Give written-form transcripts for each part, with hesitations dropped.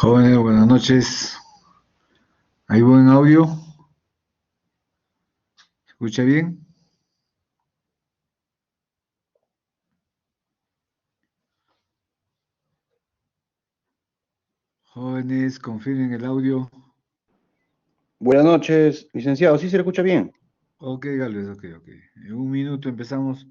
Jóvenes, buenas noches. ¿Hay buen audio? ¿Se escucha bien? Jóvenes, confirmen el audio. Buenas noches, licenciado. ¿Sí se le escucha bien? Ok, Gales, ok. En un minuto empezamos.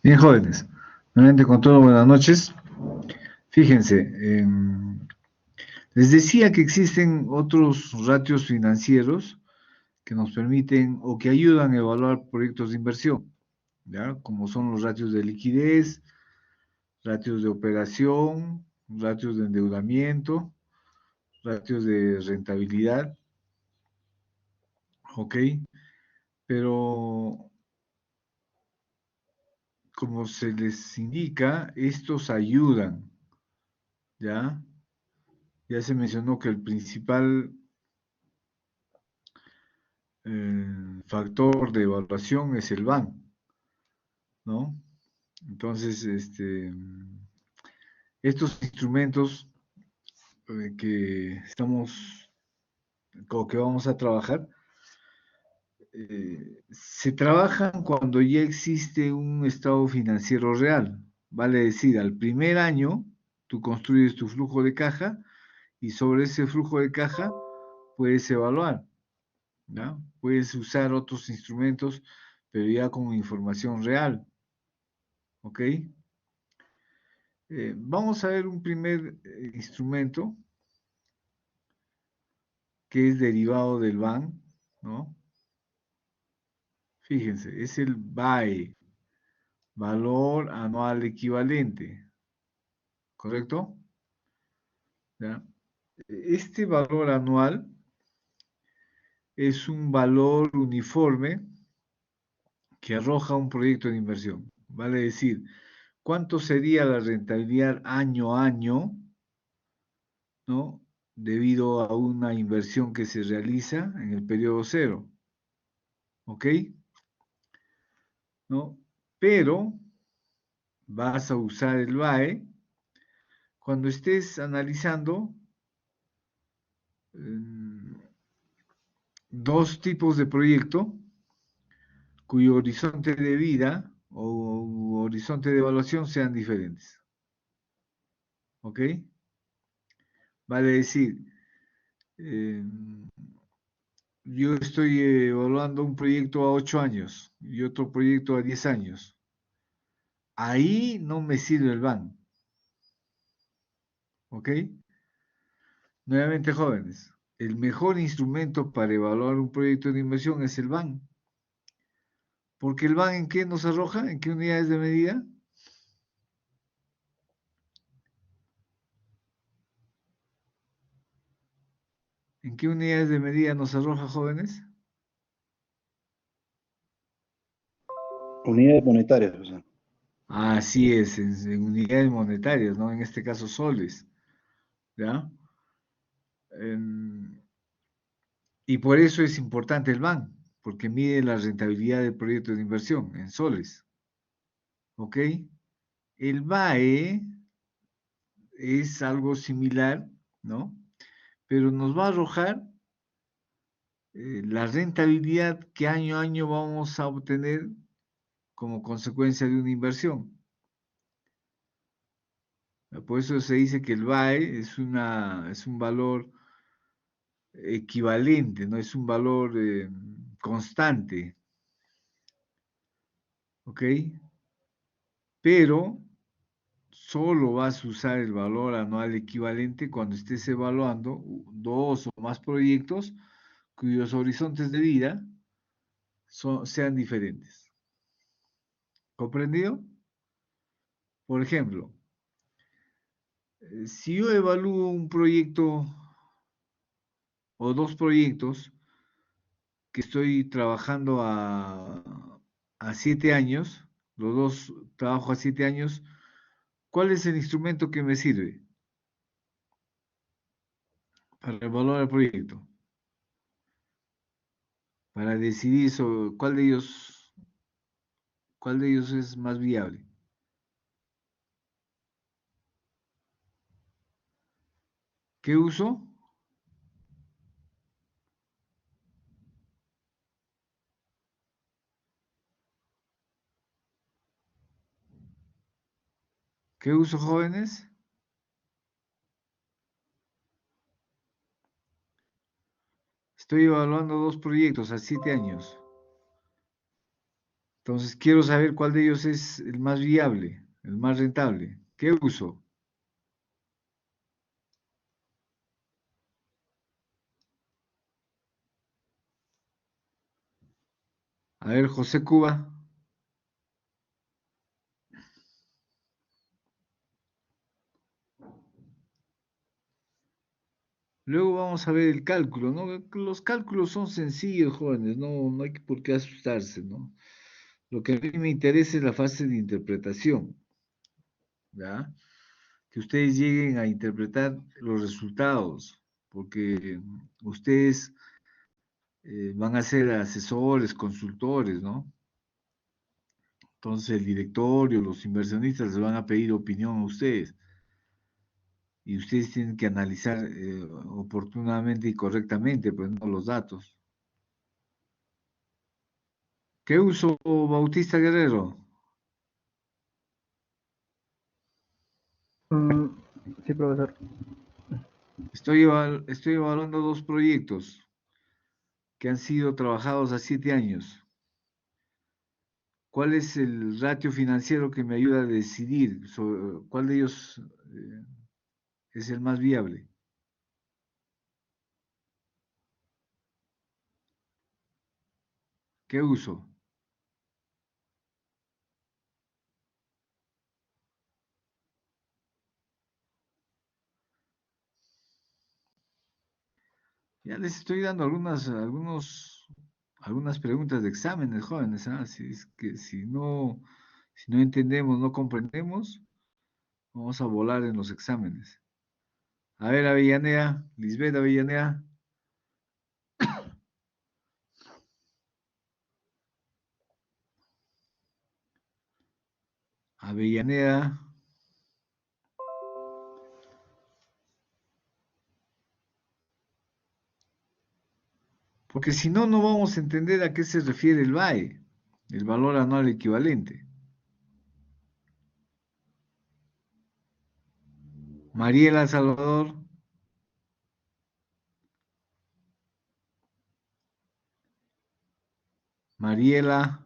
Bien, jóvenes. Nuevamente con todo, buenas noches. Fíjense, les decía que existen otros ratios financieros que nos permiten o que ayudan a evaluar proyectos de inversión, ¿ya? Como son los ratios de liquidez, ratios de operación, ratios de endeudamiento, ratios de rentabilidad, ¿ok? Pero como se les indica, estos ayudan, ¿ya? Ya se mencionó que el principal factor de evaluación es el BAN, ¿no? Entonces, estos instrumentos que estamos, con que vamos a trabajar, se trabajan cuando ya existe un estado financiero real. Vale decir, al primer año tú construyes tu flujo de caja y sobre ese flujo de caja puedes evaluar, ¿no? Puedes usar otros instrumentos, pero ya con información real, ¿ok? Vamos a ver un primer instrumento que es derivado del BAN, ¿no? Fíjense, es el BAE, valor anual equivalente, ¿correcto? ¿Ya? Este valor anual es un valor uniforme que arroja un proyecto de inversión. Vale decir, ¿cuánto sería la rentabilidad año a año, ¿no? Debido a una inversión que se realiza en el periodo cero, ¿ok? ¿No? Pero vas a usar el BAE cuando estés analizando eh, dos tipos de proyecto cuyo horizonte de vida o horizonte de evaluación sean diferentes. ¿Ok? Vale decir, eh, yo estoy evaluando un proyecto a 8 años y otro proyecto a 10 años. Ahí no me sirve el BAN. ¿Ok? Nuevamente, jóvenes, el mejor instrumento para evaluar un proyecto de inversión es el BAN. Porque el BAN, ¿en qué nos arroja? ¿En qué unidades de medida? ¿En qué unidades de medida nos arroja, jóvenes? Unidades monetarias, profesor. Así es, en unidades monetarias, ¿no? En este caso soles, ¿ya? Em, y por eso es importante el BAN, porque mide la rentabilidad del proyecto de inversión en soles, ¿ok? El BAE es algo similar, ¿no? Pero nos va a arrojar la rentabilidad que año a año vamos a obtener como consecuencia de una inversión. Por eso se dice que el BAE es un valor equivalente, no es un valor constante, ¿ok? Pero solo vas a usar el valor anual equivalente cuando estés evaluando dos o más proyectos cuyos horizontes de vida sean diferentes. ¿Comprendido? Por ejemplo, si yo evalúo un proyecto o dos proyectos que estoy trabajando a 7 años, los dos trabajo a 7 años, ¿cuál es el instrumento que me sirve para evaluar el proyecto? Para decidir sobre cuál de ellos es más viable. ¿Qué uso? ¿Qué uso, jóvenes? Estoy evaluando dos proyectos a 7 años. Entonces quiero saber cuál de ellos es el más viable, el más rentable. ¿Qué uso? A ver, José Cuba. Luego vamos a ver el cálculo, ¿no? Los cálculos son sencillos, jóvenes, no hay por qué asustarse, ¿no? Lo que a mí me interesa es la fase de interpretación, ¿ya? Que ustedes lleguen a interpretar los resultados, porque ustedes van a ser asesores, consultores, ¿no? Entonces el directorio, los inversionistas les van a pedir opinión a ustedes y ustedes tienen que analizar oportunamente y correctamente, pues, ¿no? Los datos. ¿Qué uso, Bautista Guerrero? Mm, sí, profesor. Estoy evaluando dos proyectos que han sido trabajados a 7 años. ¿Cuál es el ratio financiero que me ayuda a decidir cuál de ellos es el más viable? ¿Qué uso? Ya les estoy dando algunas preguntas de exámenes, jóvenes, ¿ah? Si es que si no entendemos, no comprendemos, vamos a volar en los exámenes. A ver, Avellaneda, Lisbeth Avellaneda, Avellaneda, porque si no, no vamos a entender a qué se refiere el VAE, el valor anual equivalente. Mariela Salvador, Mariela,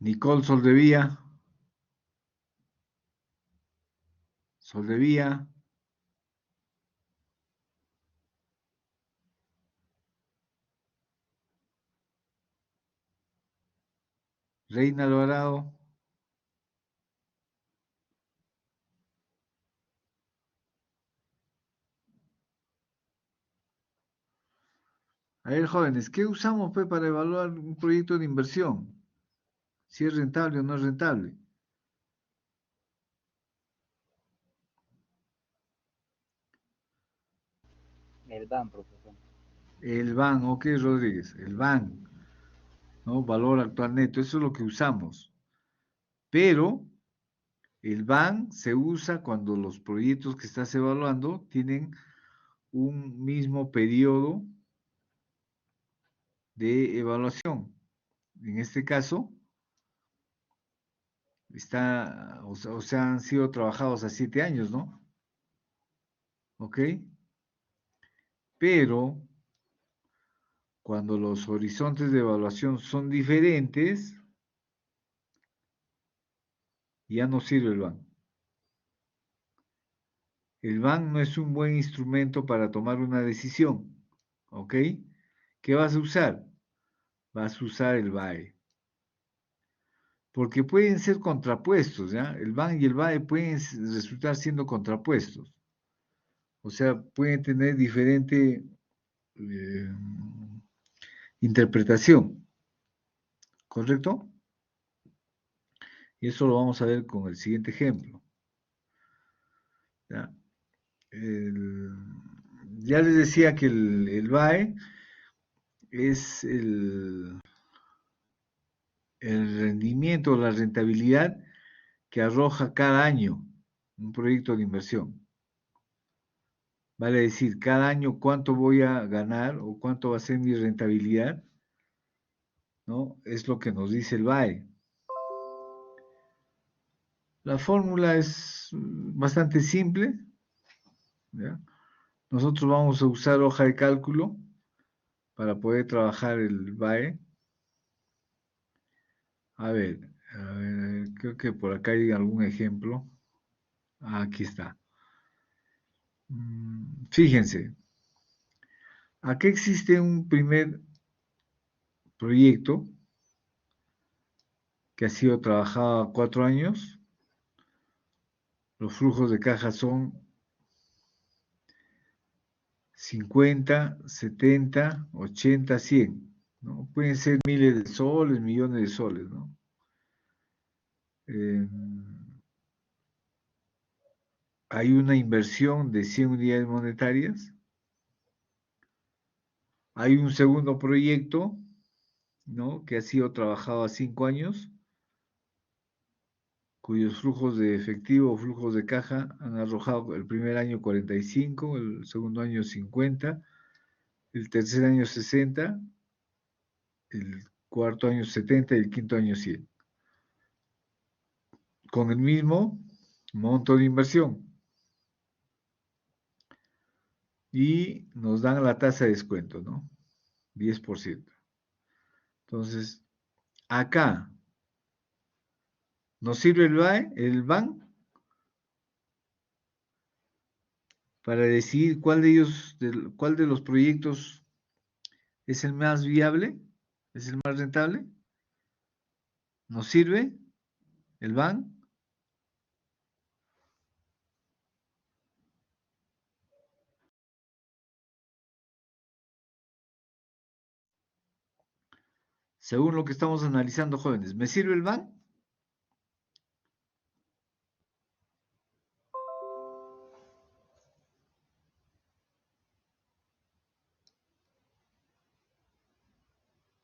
Nicole Soldevía, Reina Alvarado. A ver, jóvenes, ¿qué usamos pues, para evaluar un proyecto de inversión? Si es rentable o no es rentable. El BAN, profesor. El BAN, ok, Rodríguez, el BAN, ¿no? Valor actual neto, eso es lo que usamos. Pero el BAN se usa cuando los proyectos que estás evaluando tienen un mismo periodo de evaluación. En este caso, o sea, han sido trabajados a 7 años, ¿no? ¿Ok? Pero cuando los horizontes de evaluación son diferentes, ya no sirve el BAN. El BAN no es un buen instrumento para tomar una decisión, ¿ok? ¿Qué vas a usar? Vas a usar el BAE. Porque pueden ser contrapuestos, ¿ya? El BAN y el BAE pueden resultar siendo contrapuestos. O sea, pueden tener diferente interpretación, ¿correcto? Y eso lo vamos a ver con el siguiente ejemplo. ¿Ya? Ya les decía que el BAE es el rendimiento, la rentabilidad que arroja cada año un proyecto de inversión. Vale decir, cada año cuánto voy a ganar o cuánto va a ser mi rentabilidad, ¿no? Es lo que nos dice el BAE. La fórmula es bastante simple, ¿ya? Nosotros vamos a usar hoja de cálculo para poder trabajar el BAE. A ver, creo que por acá hay algún ejemplo. Aquí está. Fíjense, aquí existe un primer proyecto que ha sido trabajado a 4 años. Los flujos de caja son 50, 70, 80, 100, ¿no? Pueden ser miles de soles, millones de soles, ¿no? Eh, hay una inversión de 100 unidades monetarias. Hay un segundo proyecto, ¿no? Que ha sido trabajado a 5 años, cuyos flujos de efectivo o flujos de caja han arrojado el primer año 45, el segundo año 50, el tercer año 60, el cuarto año 70 y el quinto año 100. Con el mismo monto de inversión. y nos dan la tasa de descuento, ¿no? 10%. Entonces, acá, ¿nos sirve el BAN para decidir cuál de los proyectos es el más viable, es el más rentable? ¿Nos sirve el BAN? Según lo que estamos analizando, jóvenes, ¿me sirve el BAN?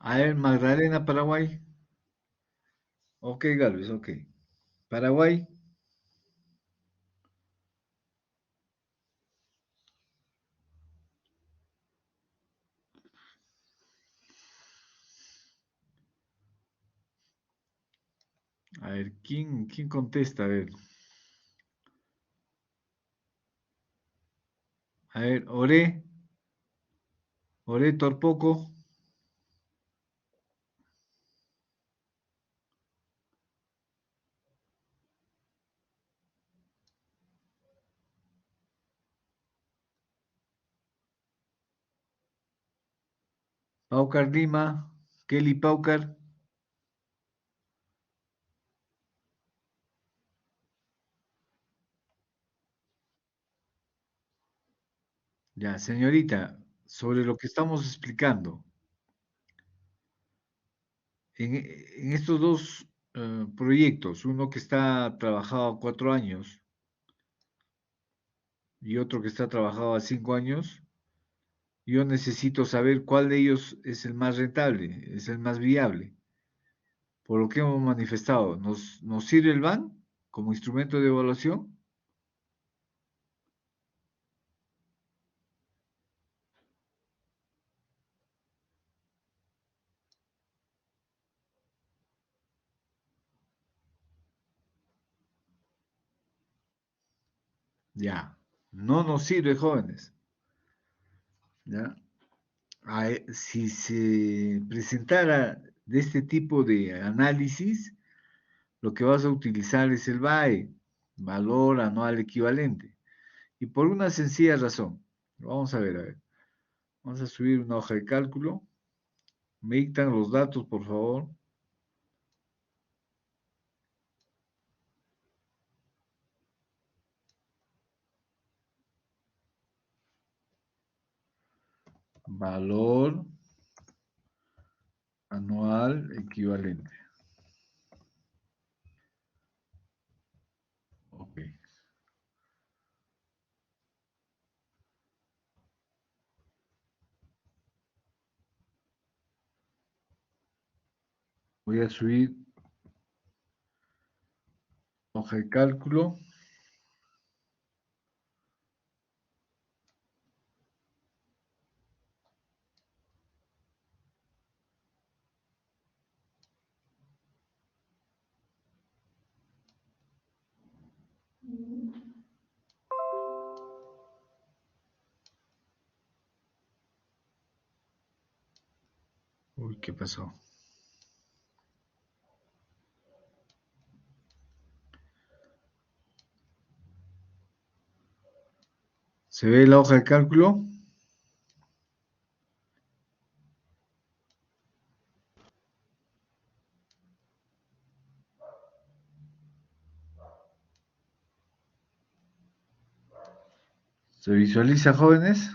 A ver, Magdalena, Paraguay. Ok, Galvez, ok. Paraguay. A ver, ¿quién contesta? A ver, Oré Torpoco, Paucar Lima, Kelly Paucar. Ya, señorita, sobre lo que estamos explicando, en estos dos proyectos, uno que está trabajado a 4 años y otro que está trabajado a 5 años, yo necesito saber cuál de ellos es el más rentable, es el más viable. Por lo que hemos manifestado, ¿nos sirve el BAN como instrumento de evaluación? Ya, no nos sirve, jóvenes. ¿Ya? Si se presentara de este tipo de análisis, lo que vas a utilizar es el VAE, valor anual equivalente. Y por una sencilla razón. Vamos a ver. Vamos a subir una hoja de cálculo. Me dictan los datos, por favor. Valor anual equivalente. Ok. Voy a subir hoja de cálculo. Uy, ¿qué pasó? ¿Se ve la hoja de cálculo? ¿Se visualiza, jóvenes?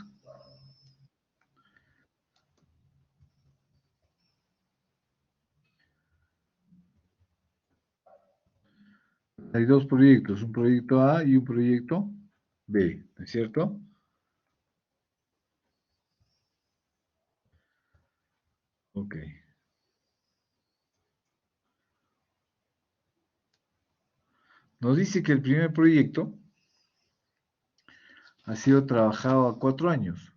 Hay dos proyectos, un proyecto A y un proyecto B, ¿no es cierto? Ok. Nos dice que el primer proyecto ha sido trabajado a 4 años,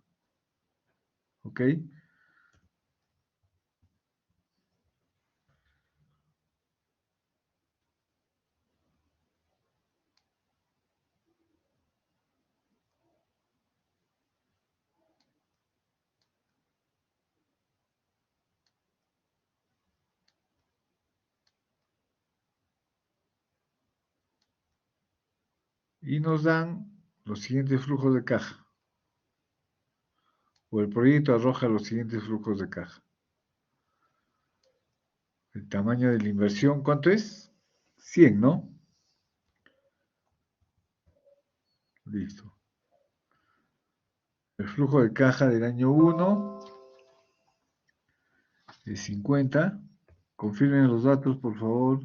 ¿ok? y nos dan los siguientes flujos de caja. O el proyecto arroja los siguientes flujos de caja. El tamaño de la inversión, ¿cuánto es? 100, ¿no? Listo. El flujo de caja del año 1 es 50. Confirmen los datos, por favor.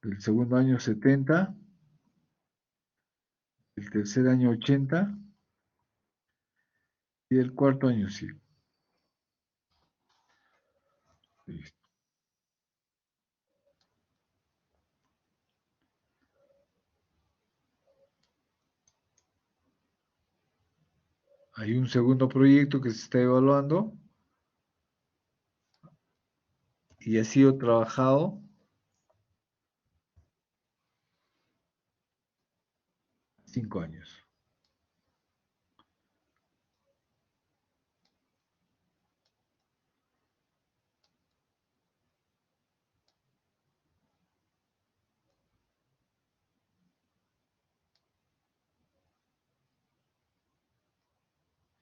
El segundo año 70. El tercer año 80. Y el cuarto año 100. Listo. Hay un segundo proyecto que se está evaluando y ha sido trabajado 5 años.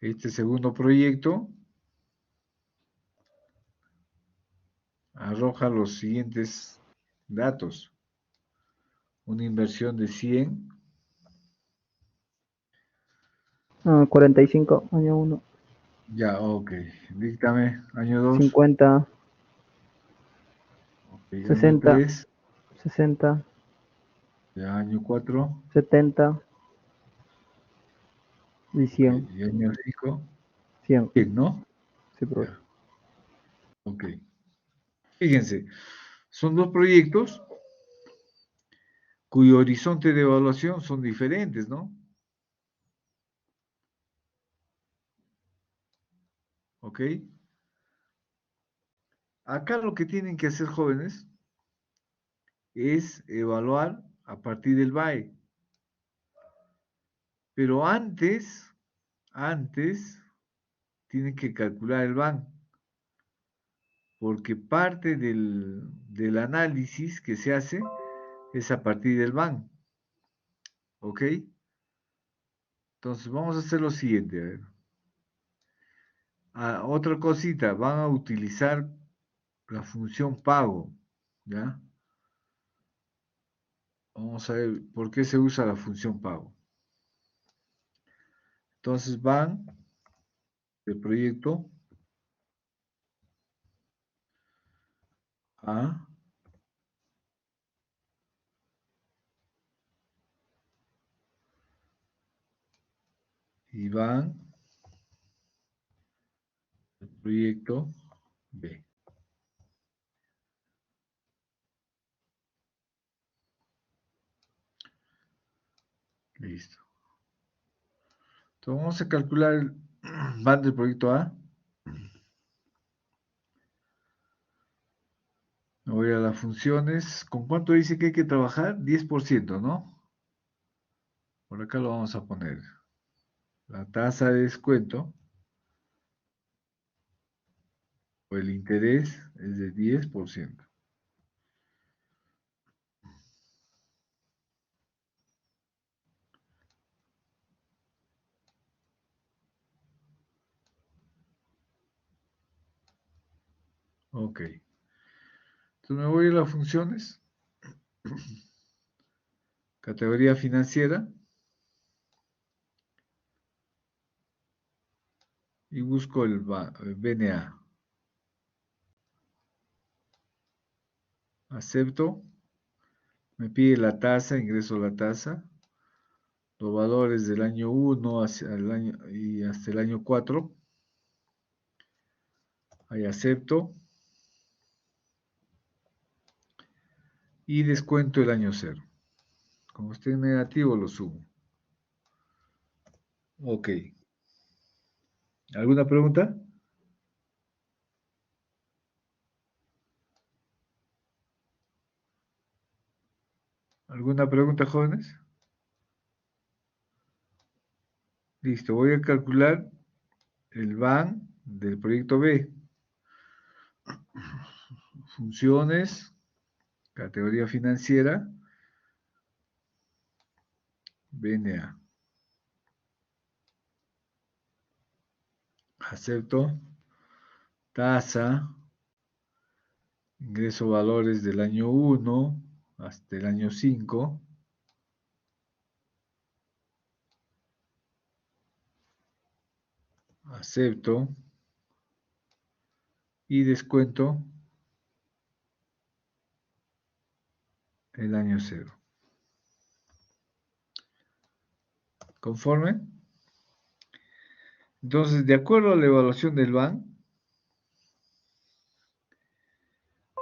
Este segundo proyecto arroja los siguientes datos. Una inversión de 100. 45, año 1. Ya, ok. Díctame, año 2. 50, Okay, año 60, 3. 60, Ya, año 4. 70 y 100. Y año 5. 100, 100, ¿no? sí, profesor. Ya, ok. Fíjense, son dos proyectos cuyo horizonte de evaluación son diferentes, ¿no? ¿Ok? Acá lo que tienen que hacer, jóvenes, es evaluar a partir del BAE. Pero antes, tienen que calcular el BAN, porque parte del análisis que se hace es a partir del BAN. ¿Ok? Entonces vamos a hacer lo siguiente. A ver. Otra cosita, van a utilizar la función pago. ¿Ya? Vamos a ver por qué se usa la función pago. Entonces van del proyecto A y van del proyecto B. Listo. Entonces vamos a calcular el van del proyecto A. Me voy a las funciones. ¿Con cuánto dice que hay que trabajar? 10%, ¿no? Por acá lo vamos a poner. La tasa de descuento o el interés es de 10%. Ok. Entonces me voy a las funciones. Categoría financiera. Y busco el BNA. Acepto. Me pide la tasa, ingreso la tasa. Los valores del año 1 hacia el año, y hasta el año 4. Ahí acepto. Y descuento el año 0. Como esté en negativo, lo sumo. Ok. ¿Alguna pregunta? ¿Alguna pregunta, jóvenes? Listo, voy a calcular el BAN del proyecto B. Funciones, categoría financiera. BNA. Acepto. Tasa. Ingreso valores del año 1 hasta el año 5. Acepto. Y descuento el año 0. ¿Conforme? Entonces, de acuerdo a la evaluación del BAN,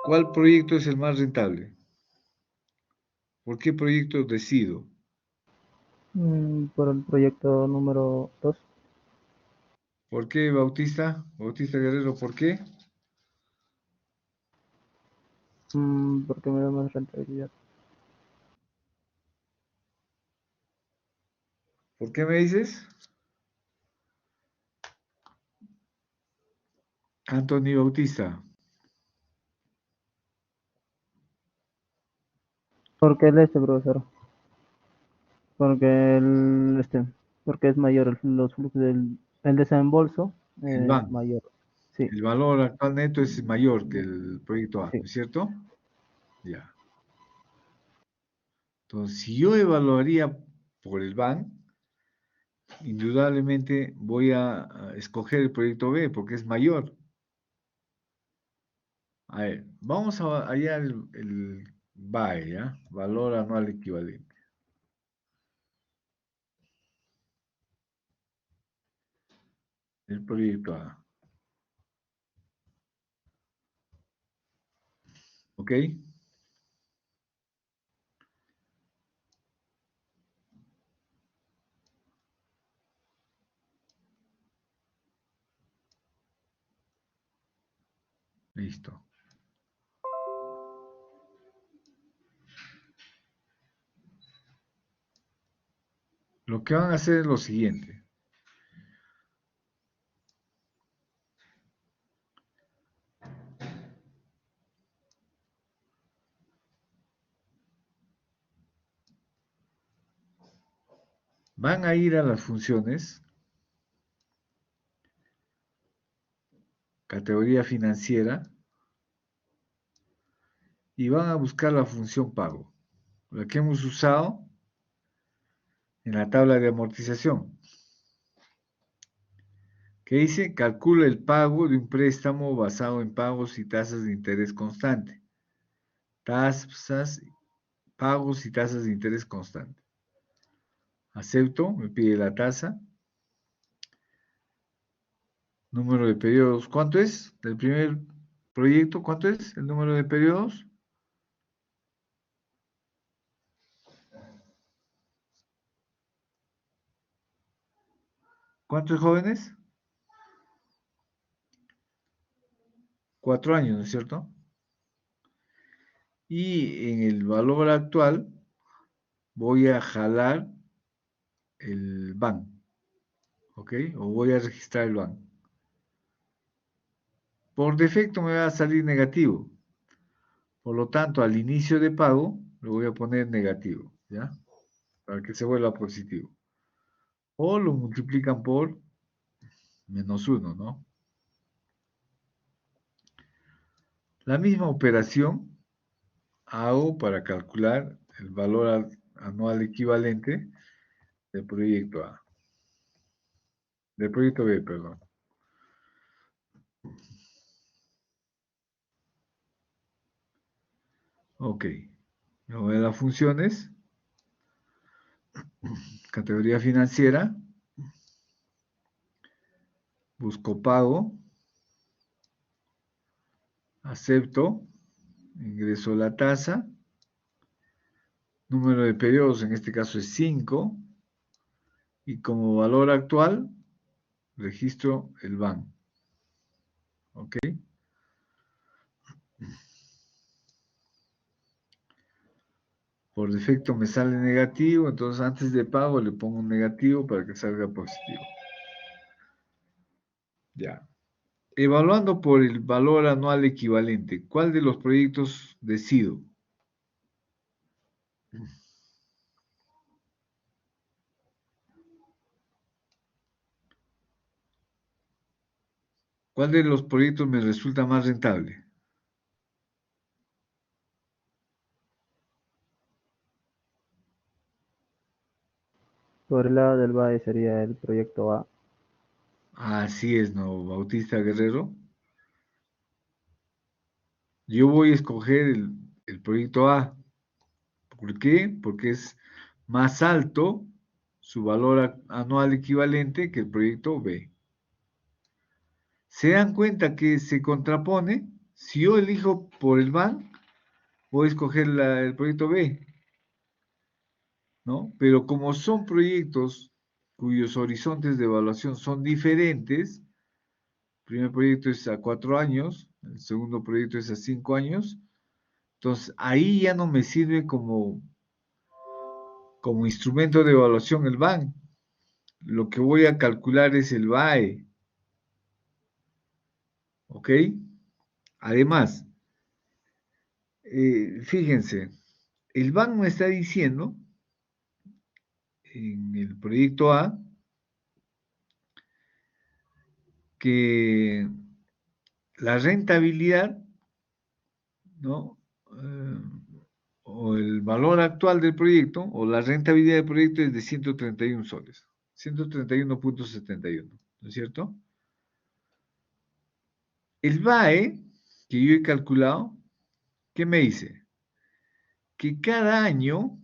¿cuál proyecto es el más rentable? ¿Por qué proyecto decido? Por el proyecto número 2. ¿Por qué Bautista? Bautista Guerrero, ¿por qué? Porque me da más rentabilidad. ¿Por qué me dices? Anthony Bautista. Porque profesor. Porque porque es mayor los flujos el desembolso El es BAN. mayor. Sí, El valor actual neto es mayor que el proyecto A, ¿no sí. es cierto? Ya. Entonces, si yo evaluaría por el BAN, indudablemente voy a escoger el proyecto B porque es mayor. A ver, vamos a hallar el VAE, ¿ya? Valor anual equivalente. El proyecto A. ¿Ok? Listo. Lo que van a hacer es lo siguiente. Van a ir a las funciones, categoría financiera, y van a buscar la función pago, la que hemos usado en la tabla de amortización, que dice calcula el pago de un préstamo basado en pagos y tasas de interés constante. Tasas, pagos y tasas de interés constante. Acepto, me pide la tasa. Número de periodos, ¿cuánto es? Del primer proyecto, ¿cuánto es el número de periodos? ¿Cuántos jóvenes? 4 años, ¿no es cierto? Y en el valor actual voy a jalar el BAN, ¿ok? O voy a registrar el BAN. Por defecto me va a salir negativo. Por lo tanto, al inicio de pago le voy a poner negativo, ¿ya? Para que se vuelva positivo. O lo multiplican por -1, ¿no? La misma operación hago para calcular el valor anual equivalente del proyecto A. Del proyecto B, perdón. Ok. Me voy a las funciones. Categoría financiera. Busco pago. Acepto. Ingreso la tasa. Número de periodos, en este caso es 5. Y como valor actual, registro el BAN. ¿Ok? Por defecto me sale negativo, entonces antes de pago le pongo un negativo para que salga positivo. Ya. Evaluando por el valor anual equivalente, ¿cuál de los proyectos decido? ¿Cuál de los proyectos me resulta más rentable? Por el lado del Valle sería el proyecto A. Así es, ¿no, Bautista Guerrero? Yo voy a escoger el proyecto A. ¿Por qué? Porque es más alto su valor anual equivalente que el proyecto B. ¿Se dan cuenta que se contrapone? Si yo elijo por el BAN, voy a escoger el proyecto B, ¿no? Pero como son proyectos cuyos horizontes de evaluación son diferentes, el primer proyecto es a 4 años, el segundo proyecto es a 5 años, entonces ahí ya no me sirve como instrumento de evaluación el BAN. Lo que voy a calcular es el BAE, ¿ok? Además, fíjense, el BAN me está diciendo en el proyecto A que la rentabilidad, ¿no? O el valor actual del proyecto, o la rentabilidad del proyecto es de 131 soles, 131.71, ¿no es cierto? El BAE, que yo he calculado, ¿qué me dice? Que cada año,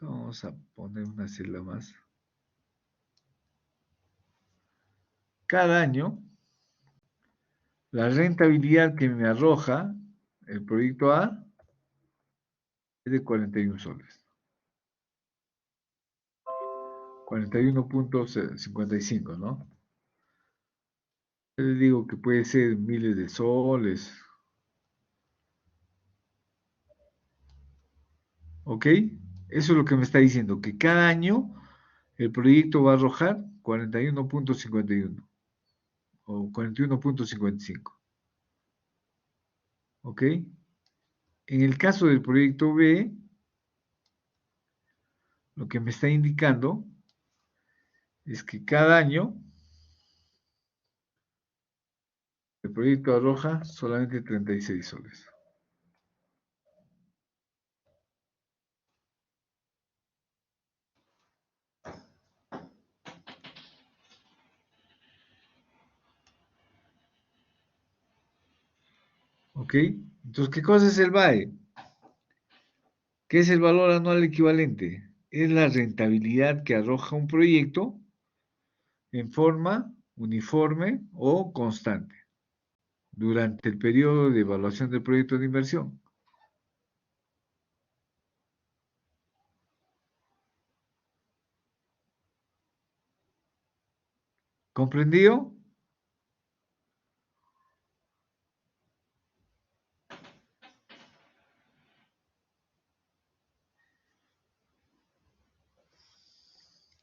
vamos a poner una celda más, cada año, la rentabilidad que me arroja el proyecto A es de 41 soles. 41.55, ¿no? Yo les digo que puede ser miles de soles, ¿ok? Eso es lo que me está diciendo, que cada año el proyecto va a arrojar 41.51 o 41.55, ¿ok? En el caso del proyecto B, lo que me está indicando es que cada año el proyecto arroja solamente 36 soles. ¿Ok? Entonces, ¿qué cosa es el BAE? ¿Qué es el valor anual equivalente? Es la rentabilidad que arroja un proyecto en forma uniforme o constante durante el periodo de evaluación del proyecto de inversión. ¿Comprendido?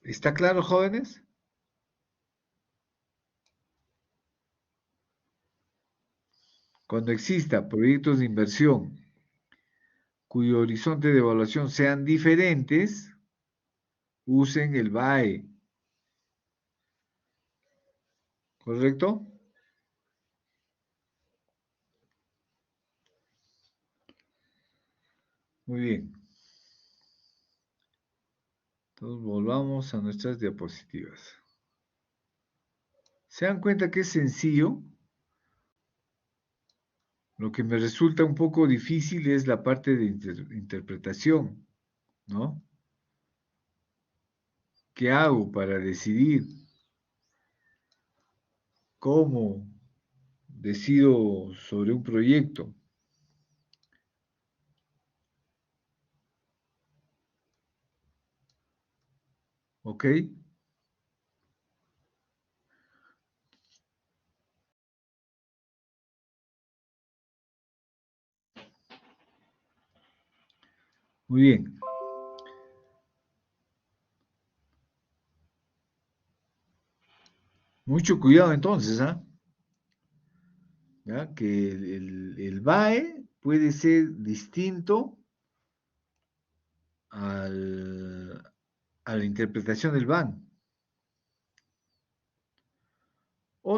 ¿Está claro, jóvenes? Cuando exista proyectos de inversión cuyo horizonte de evaluación sean diferentes, usen el BAE. ¿Correcto? Muy bien. Entonces volvamos a nuestras diapositivas. ¿Se dan cuenta que es sencillo? Lo que me resulta un poco difícil es la parte de interpretación, ¿no? ¿Qué hago para decidir? ¿Cómo decido sobre un proyecto? ¿Ok? Muy bien. Mucho cuidado entonces, ¿ah? ¿Ya? Que el BAE puede ser distinto a la interpretación del BAN.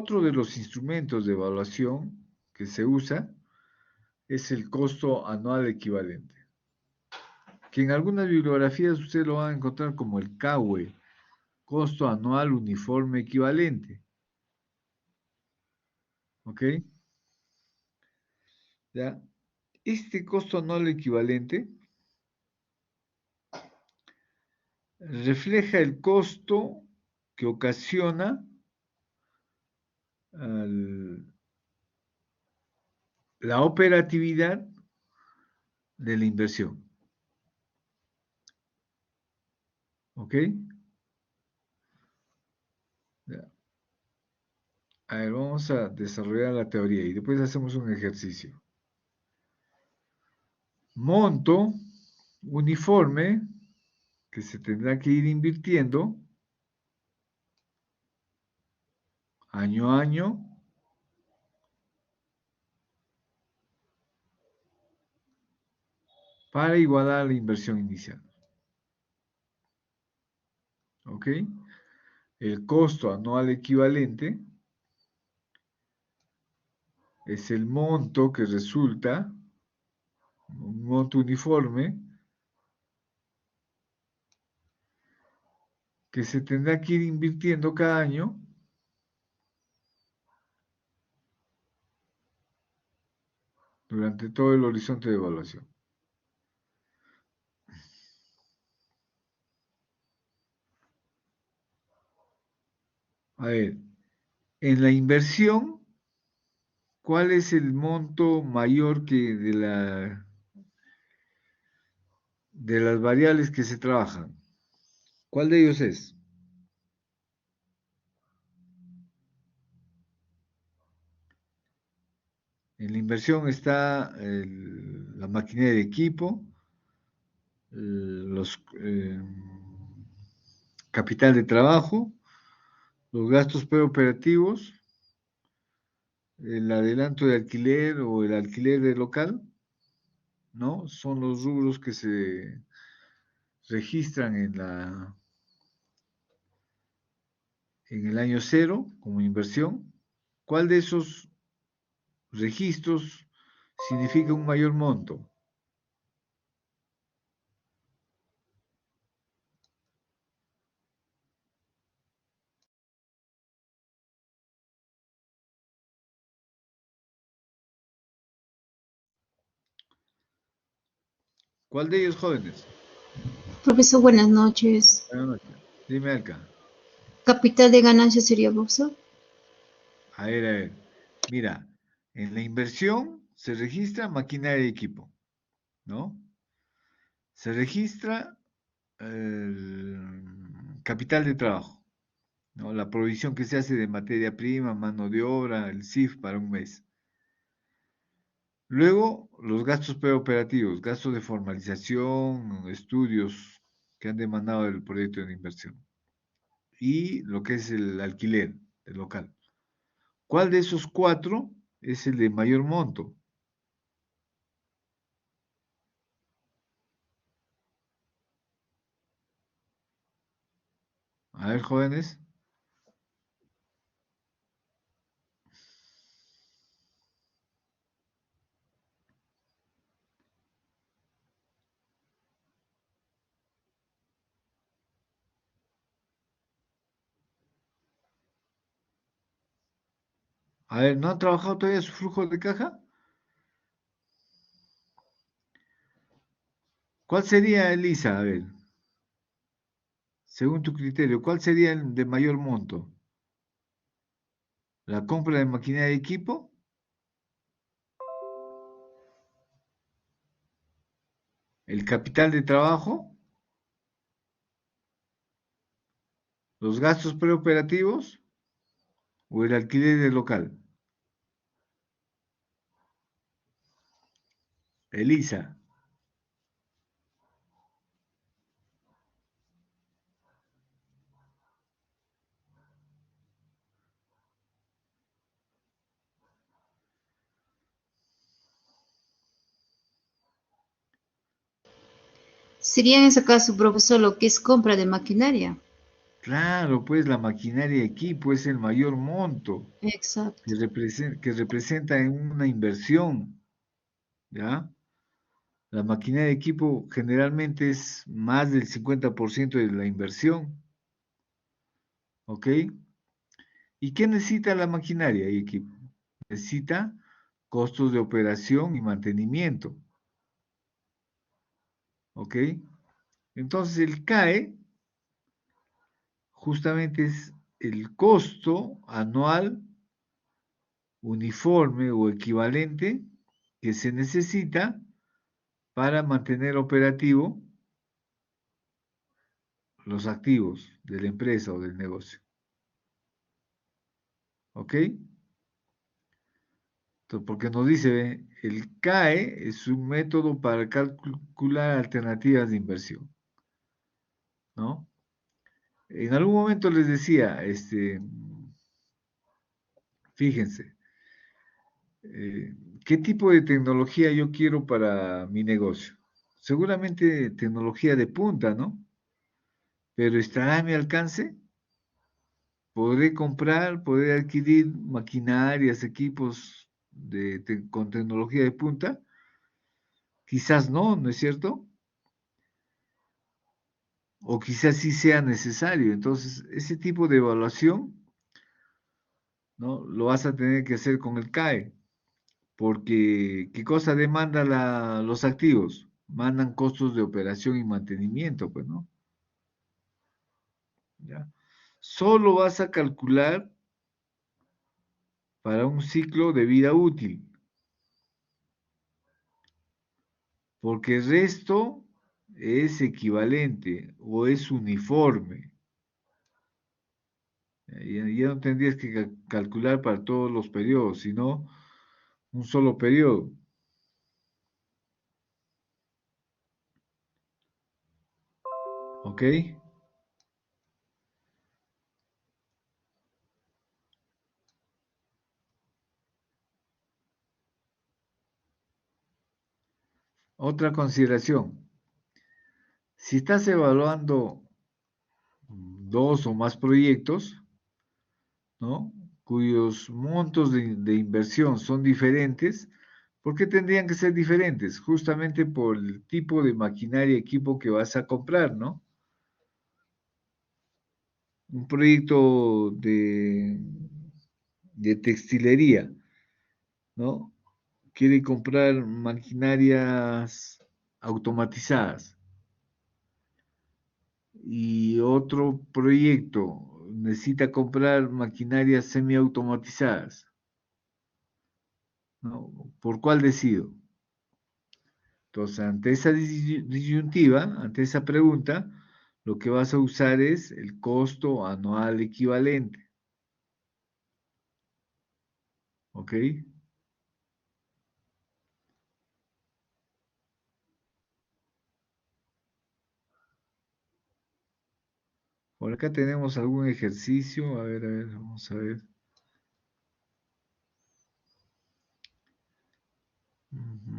otro de los instrumentos de evaluación que se usa es el costo anual equivalente, que en algunas bibliografías usted lo va a encontrar como el CAUE, costo anual uniforme equivalente. ¿Ok? ¿Ya? Este costo anual equivalente refleja el costo que ocasiona la operatividad de la inversión. ¿Ok? Ya. A ver, vamos a desarrollar la teoría y después hacemos un ejercicio. Monto uniforme que se tendrá que ir invirtiendo año a año para igualar la inversión inicial. ¿Ok? El costo anual equivalente es el monto que resulta, un monto uniforme, que se tendrá que ir invirtiendo cada año durante todo el horizonte de evaluación. A ver, en la inversión, ¿cuál es el monto mayor que de las variables que se trabajan? ¿Cuál de ellos es? En la inversión está la maquinaria de equipo, los capital de trabajo, los gastos preoperativos, el adelanto de alquiler o el alquiler de local, ¿no? Son los rubros que se registran en el año cero como inversión. ¿Cuál de esos registros significa un mayor monto? ¿Cuál de ellos, jóvenes? Profesor, buenas noches. Buenas noches. Dime acá. ¿Capital de ganancia sería, profesor? A ver. Mira, en la inversión se registra maquinaria y equipo, ¿no? Se registra el capital de trabajo, ¿no? La provisión que se hace de materia prima, mano de obra, el CIF para un mes. Luego, los gastos preoperativos, gastos de formalización, estudios que han demandado el proyecto de inversión. Y lo que es el alquiler del local. ¿Cuál de esos cuatro es el de mayor monto? A ver, jóvenes. A ver, ¿no han trabajado todavía su flujo de caja? ¿Cuál sería, Elisa? A ver, según tu criterio, ¿cuál sería el de mayor monto? ¿La compra de maquinaria y equipo? ¿El capital de trabajo? ¿Los gastos preoperativos? ¿O el alquiler del local? Elisa. Sería en ese caso, profesor, lo que es compra de maquinaria. Claro, pues la maquinaria de equipo es el mayor monto Exacto. que representa en una inversión, ¿ya? La maquinaria de equipo generalmente es más del 50% de la inversión, ¿ok? ¿Y qué necesita la maquinaria y equipo? Necesita costos de operación y mantenimiento, ¿ok? Entonces el CAE justamente es el costo anual uniforme o equivalente que se necesita para mantener operativo los activos de la empresa o del negocio, ¿ok? Entonces, porque nos dice, el CAE es un método para calcular alternativas de inversión, ¿no? En algún momento les decía, fíjense, eh, ¿qué tipo de tecnología yo quiero para mi negocio? Seguramente tecnología de punta, ¿no? Pero ¿estará a mi alcance? ¿Podré comprar, podré adquirir maquinarias, equipos con tecnología de punta? Quizás no, ¿no es cierto? O quizás sí sea necesario. Entonces, ese tipo de evaluación, ¿no? Lo vas a tener que hacer con el CAE, porque ¿qué cosa demanda los activos? Mandan costos de operación y mantenimiento, pues, ¿no? ¿Ya? Solo vas a calcular para un ciclo de vida útil, porque el resto es equivalente o es uniforme. Ya no tendrías que calcular para todos los periodos, sino un solo periodo. ¿Ok? Otra consideración. Si estás evaluando dos o más proyectos, ¿no? Cuyos montos de inversión son diferentes, ¿por qué tendrían que ser diferentes? Justamente por el tipo de maquinaria y equipo que vas a comprar, ¿no? Un proyecto de textilería, ¿no? Quiere comprar maquinarias automatizadas y otro proyecto necesita comprar maquinarias semiautomatizadas, ¿no? ¿Por cuál decido? Entonces, ante esa disyuntiva, ante esa pregunta, lo que vas a usar es el costo anual equivalente, ¿ok? Por acá tenemos algún ejercicio, a ver, vamos a ver. Ujú.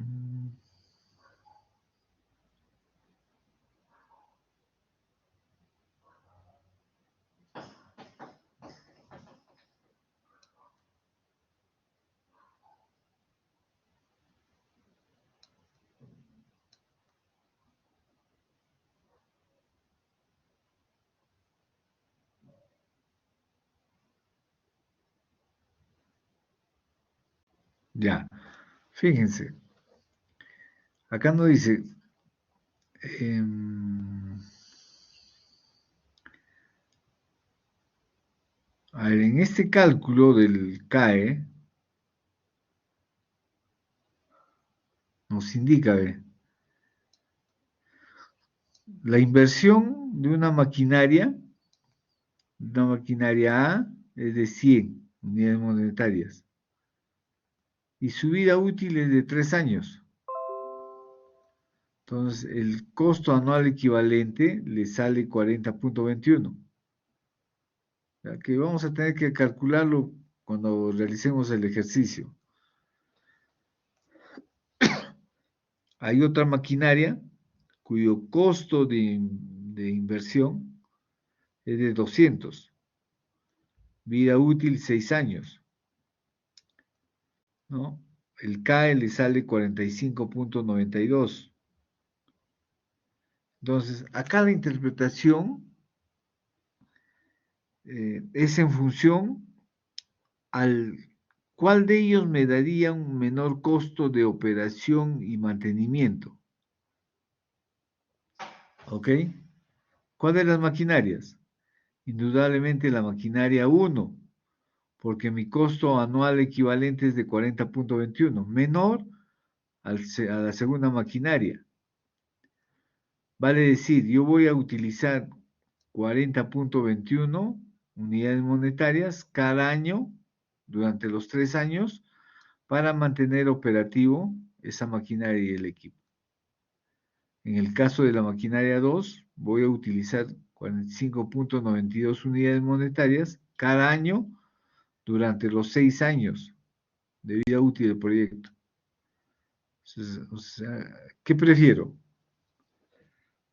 Ya, fíjense, acá nos dice, em, a ver, en este cálculo del CAE nos indica, ve, la inversión de una maquinaria A es de 100 unidades monetarias y su vida útil es de 3 años. Entonces, el costo anual equivalente le sale 40.21. O sea, que vamos a tener que calcularlo cuando realicemos el ejercicio. Hay otra maquinaria cuyo costo de inversión es de 200. Vida útil 6 años, ¿no? El CAE le sale 45.92. Entonces, acá la interpretación es en función al cuál de ellos me daría un menor costo de operación y mantenimiento. ¿Ok? ¿Cuál de las maquinarias? Indudablemente la maquinaria 1, porque mi costo anual equivalente es de 40.21, menor a la segunda maquinaria. Vale decir, yo voy a utilizar 40.21 unidades monetarias cada año durante los 3 años para mantener operativo esa maquinaria y el equipo. En el caso de la maquinaria 2, voy a utilizar 45.92 unidades monetarias cada año durante los 6 años de vida útil del proyecto. Entonces, o sea, ¿qué prefiero?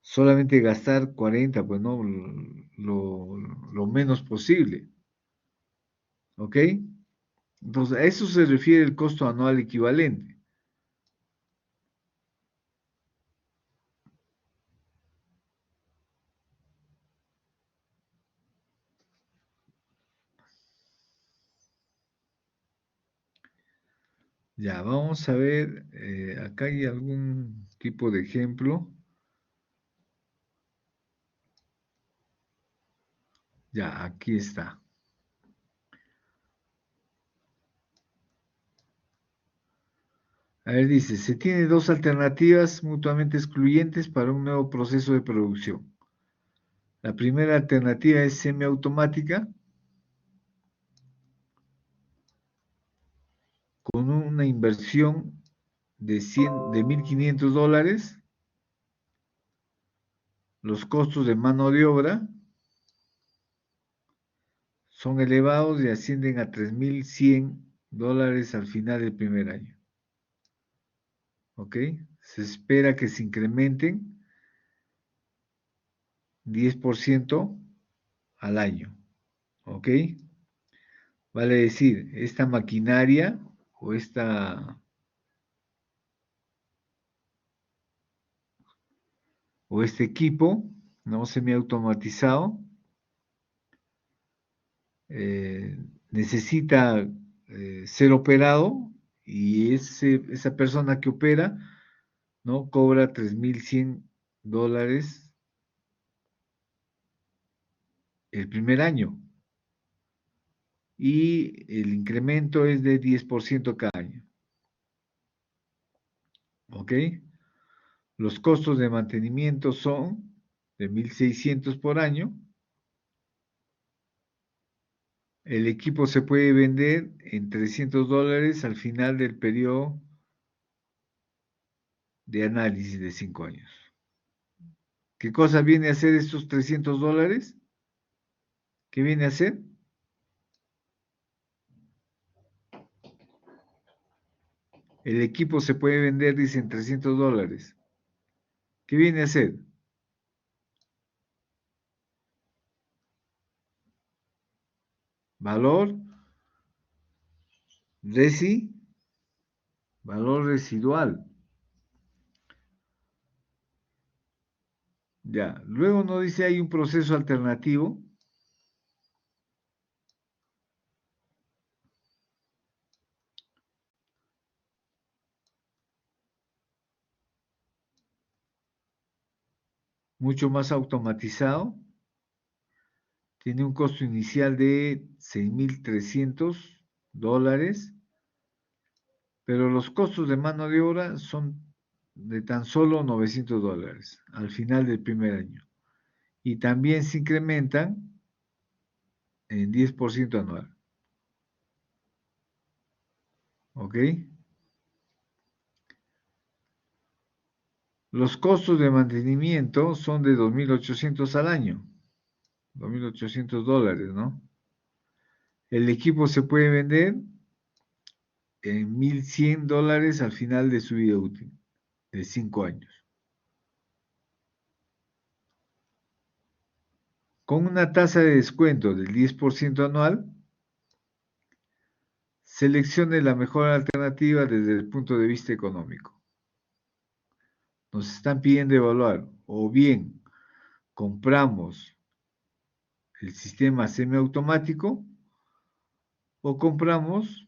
Solamente gastar 40, pues no, lo menos posible. ¿Ok? Entonces, a eso se refiere el costo anual equivalente. Ya, vamos a ver, acá hay algún tipo de ejemplo. Ya, aquí está. A ver, dice, se tiene dos alternativas mutuamente excluyentes para un nuevo proceso de producción. La primera alternativa es semiautomática, con una inversión de $1.500. Los costos de mano de obra son elevados y ascienden a $3.100 al final del primer año. ¿Ok? Se espera que se incrementen 10% al año. ¿Ok? Vale decir, esta maquinaria o este equipo no semiautomatizado necesita ser operado y esa persona que opera, ¿no? Cobra $3.100 el primer año y el incremento es de 10% cada año. ¿Ok? Los costos de mantenimiento son de 1.600 por año. El equipo se puede vender en $300 al final del periodo de análisis de 5 años. ¿Qué cosa viene a hacer estos $300? ¿Qué viene a hacer? El equipo se puede vender, dicen, $300. ¿Qué viene a hacer? Valor valor residual. Ya, luego nos dice hay un proceso alternativo. Mucho más automatizado. Tiene un costo inicial de $6.300, pero los costos de mano de obra son de tan solo $900 al final del primer año. Y también se incrementan en 10% anual. ¿Ok? Los costos de mantenimiento son de $2.800 al año. $2.800, ¿no? El equipo se puede vender en $1.100 al final de su vida útil, de 5 años. Con una tasa de descuento del 10% anual, seleccione la mejor alternativa desde el punto de vista económico. Nos están pidiendo evaluar o bien compramos el sistema semiautomático o compramos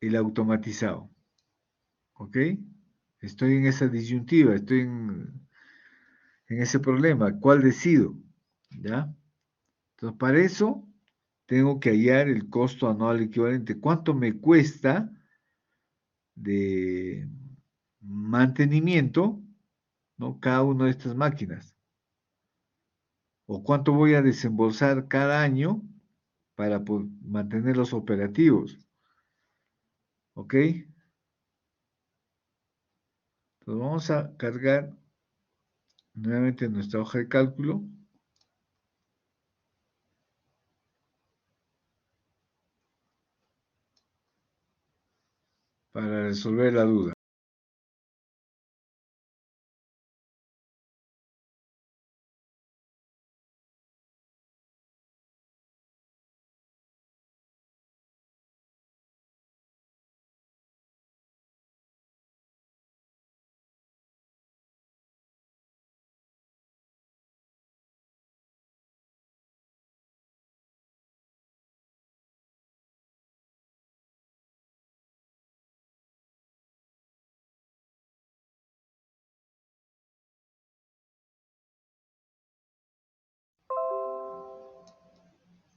el automatizado. ¿Ok? Estoy en esa disyuntiva, estoy en ese problema. ¿Cuál decido? ¿Ya? Entonces, para eso tengo que hallar el costo anual equivalente. ¿Cuánto me cuesta de mantenimiento, ¿no? Cada una de estas máquinas? ¿O cuánto voy a desembolsar cada año para mantenerlos operativos? ¿Ok? Entonces vamos a cargar nuevamente nuestra hoja de cálculo. Para resolver la duda.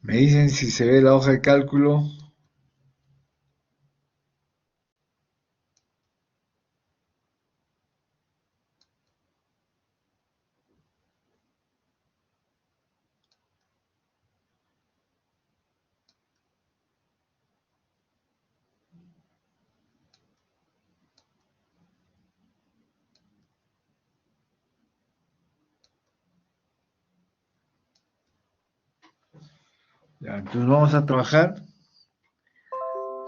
Me dicen si se ve la hoja de cálculo. Ya, entonces vamos a trabajar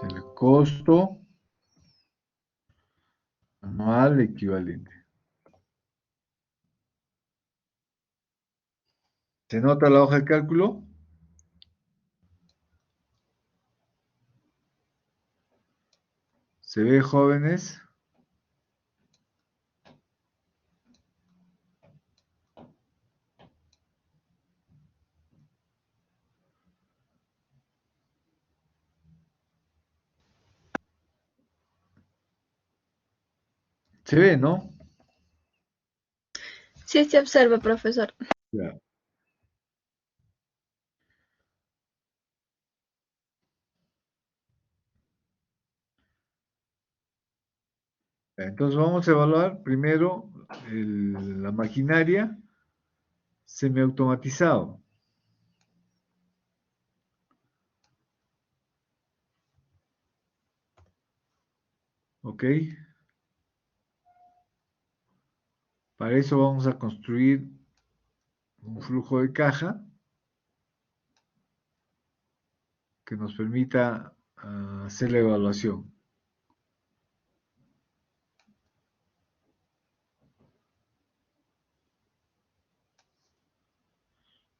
el costo anual equivalente. ¿Se nota la hoja de cálculo? ¿Se ve, jóvenes? ¿Se ve, no? Sí se observa, profesor. Ya. Entonces vamos a evaluar primero la maquinaria semiautomatizado. ¿Ok? Para eso vamos a construir un flujo de caja que nos permita hacer la evaluación.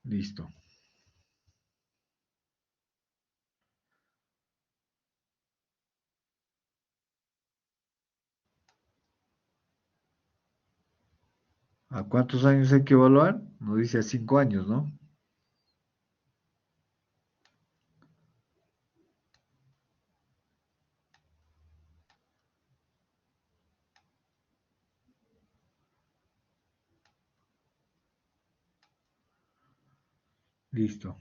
Listo. ¿A cuántos años hay que evaluar? Nos dice a 5 años, ¿no? Listo.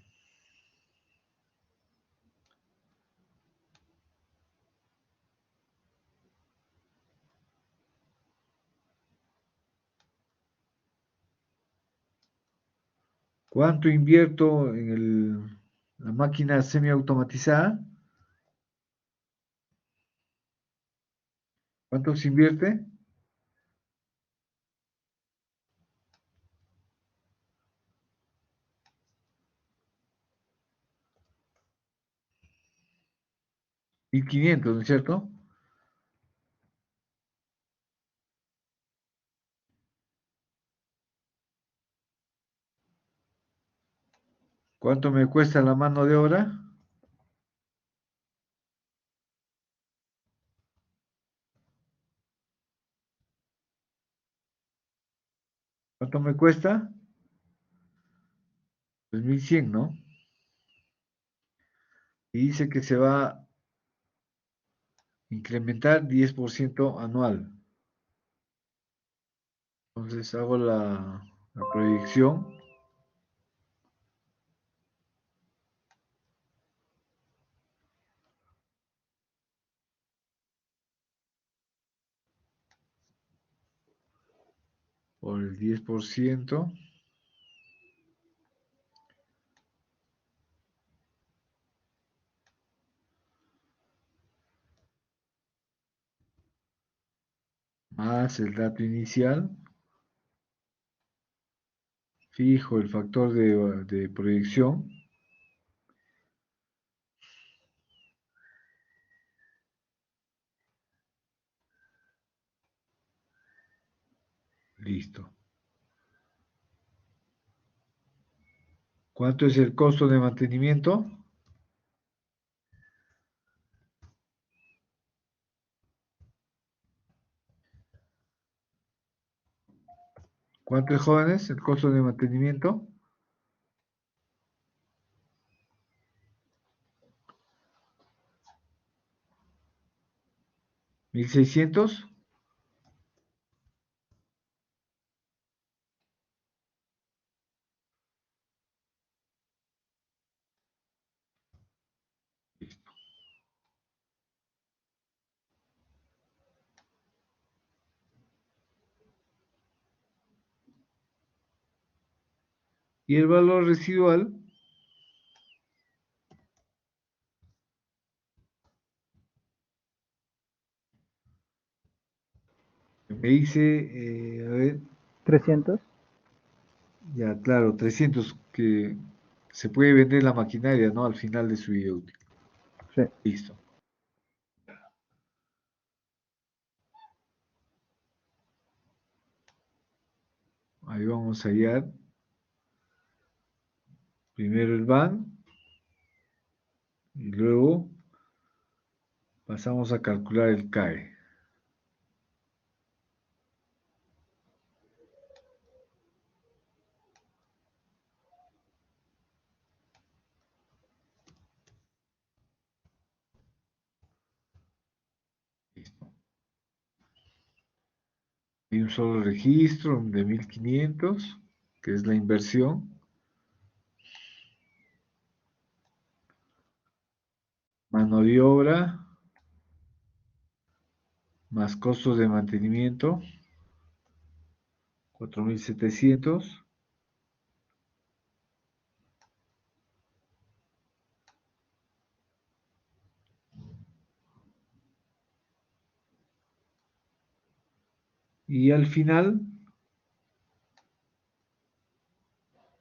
¿Cuánto invierto en la máquina semiautomatizada? ¿Cuánto se invierte? $1,500, ¿no es cierto? ¿Cuánto me cuesta la mano de obra? ¿Cuánto me cuesta? Pues 1100, ¿no? Y dice que se va a incrementar 10% anual. Entonces hago la proyección. Por el 10%. Más el dato inicial. Fijo el factor de proyección. Listo. ¿Cuánto es el costo de mantenimiento? ¿Cuánto es, jóvenes, el costo de mantenimiento? ¿1600? Y el valor residual, me dice, a ver, 300. ya claro, 300, que se puede vender la maquinaria, ¿no? Al final de su vida útil. Sí. Listo. Ahí vamos a hallar primero el van y luego pasamos a calcular el CAE. Listo. Hay un solo registro de 1500, que es la inversión. Mano de obra, más costos de mantenimiento, 4700. Y al final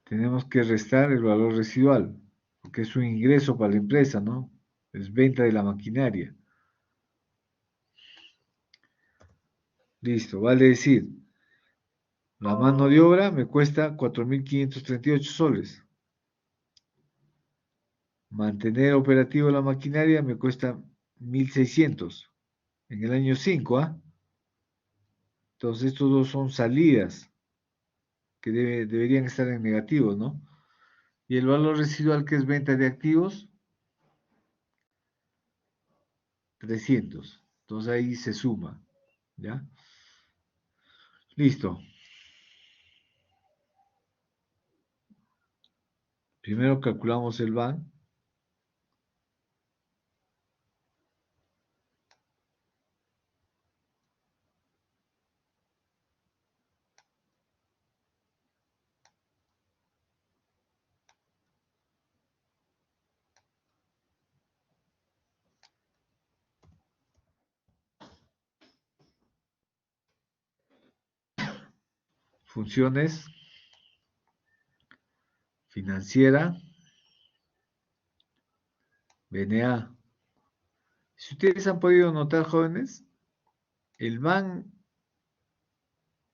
tenemos que restar el valor residual, porque es un ingreso para la empresa, ¿no? Es venta de la maquinaria. Listo, vale decir, la mano de obra me cuesta 4538 soles. Mantener operativo la maquinaria me cuesta 1600 en el año 5, ¿ah? Entonces estos dos son salidas que deberían estar en negativo, ¿no? Y el valor residual, que es venta de activos, 300. Entonces ahí se suma, ¿ya? Listo. Primero calculamos el van. Funciones. Financiera. BNA. Si ustedes han podido notar, jóvenes, el van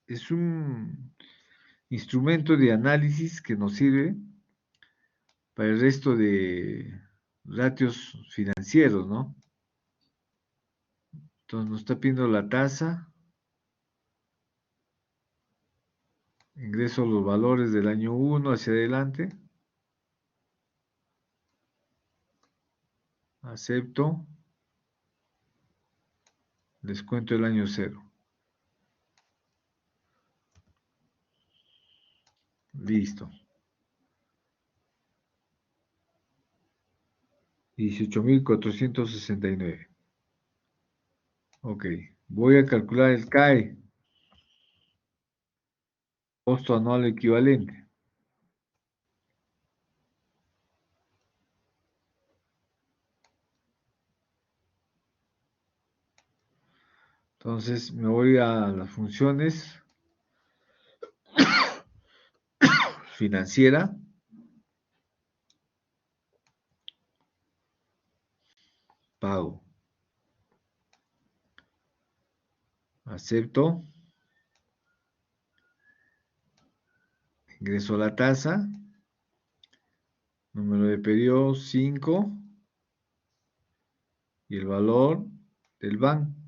es un instrumento de análisis que nos sirve para el resto de ratios financieros, ¿no? Entonces nos está pidiendo la tasa, ingreso los valores del año 1 hacia adelante, acepto, descuento el año 0. Listo. 18.469. Ok, voy a calcular el CAE, costo anual equivalente. Entonces me voy a las funciones financiera, pago, acepto, ingreso a la tasa, número de pedido 5 y el valor del BAN.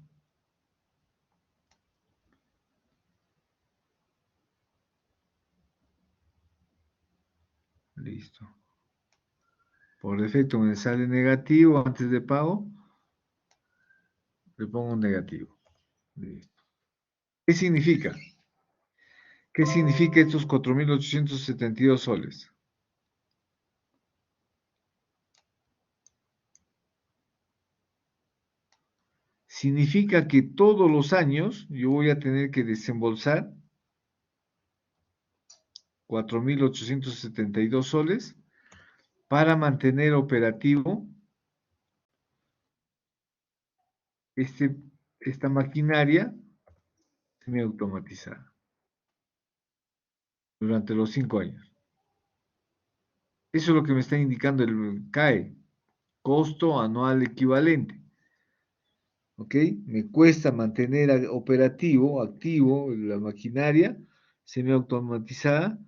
Listo. Por defecto me sale negativo antes de pago, le pongo un negativo. Listo. ¿Qué significa? ¿Qué significa estos 4.872 soles? Significa que todos los años yo voy a tener que desembolsar 4.872 soles para mantener operativo esta maquinaria semiautomatizada durante los 5 años. Eso es lo que me está indicando el CAE, costo anual equivalente. ¿Ok? Me cuesta mantener operativo, activo, la maquinaria semiautomatizada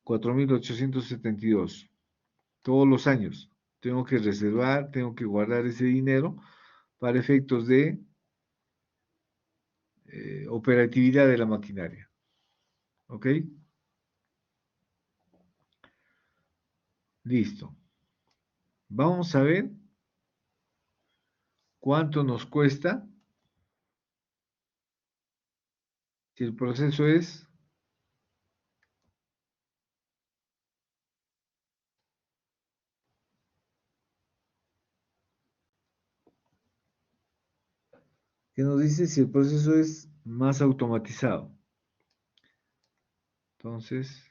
4.872 todos los años. Tengo que reservar, tengo que guardar ese dinero para efectos de operatividad de la maquinaria. ¿Ok? Listo. Vamos a ver cuánto nos cuesta si el proceso es ¿qué nos dice si el proceso es más automatizado? Entonces,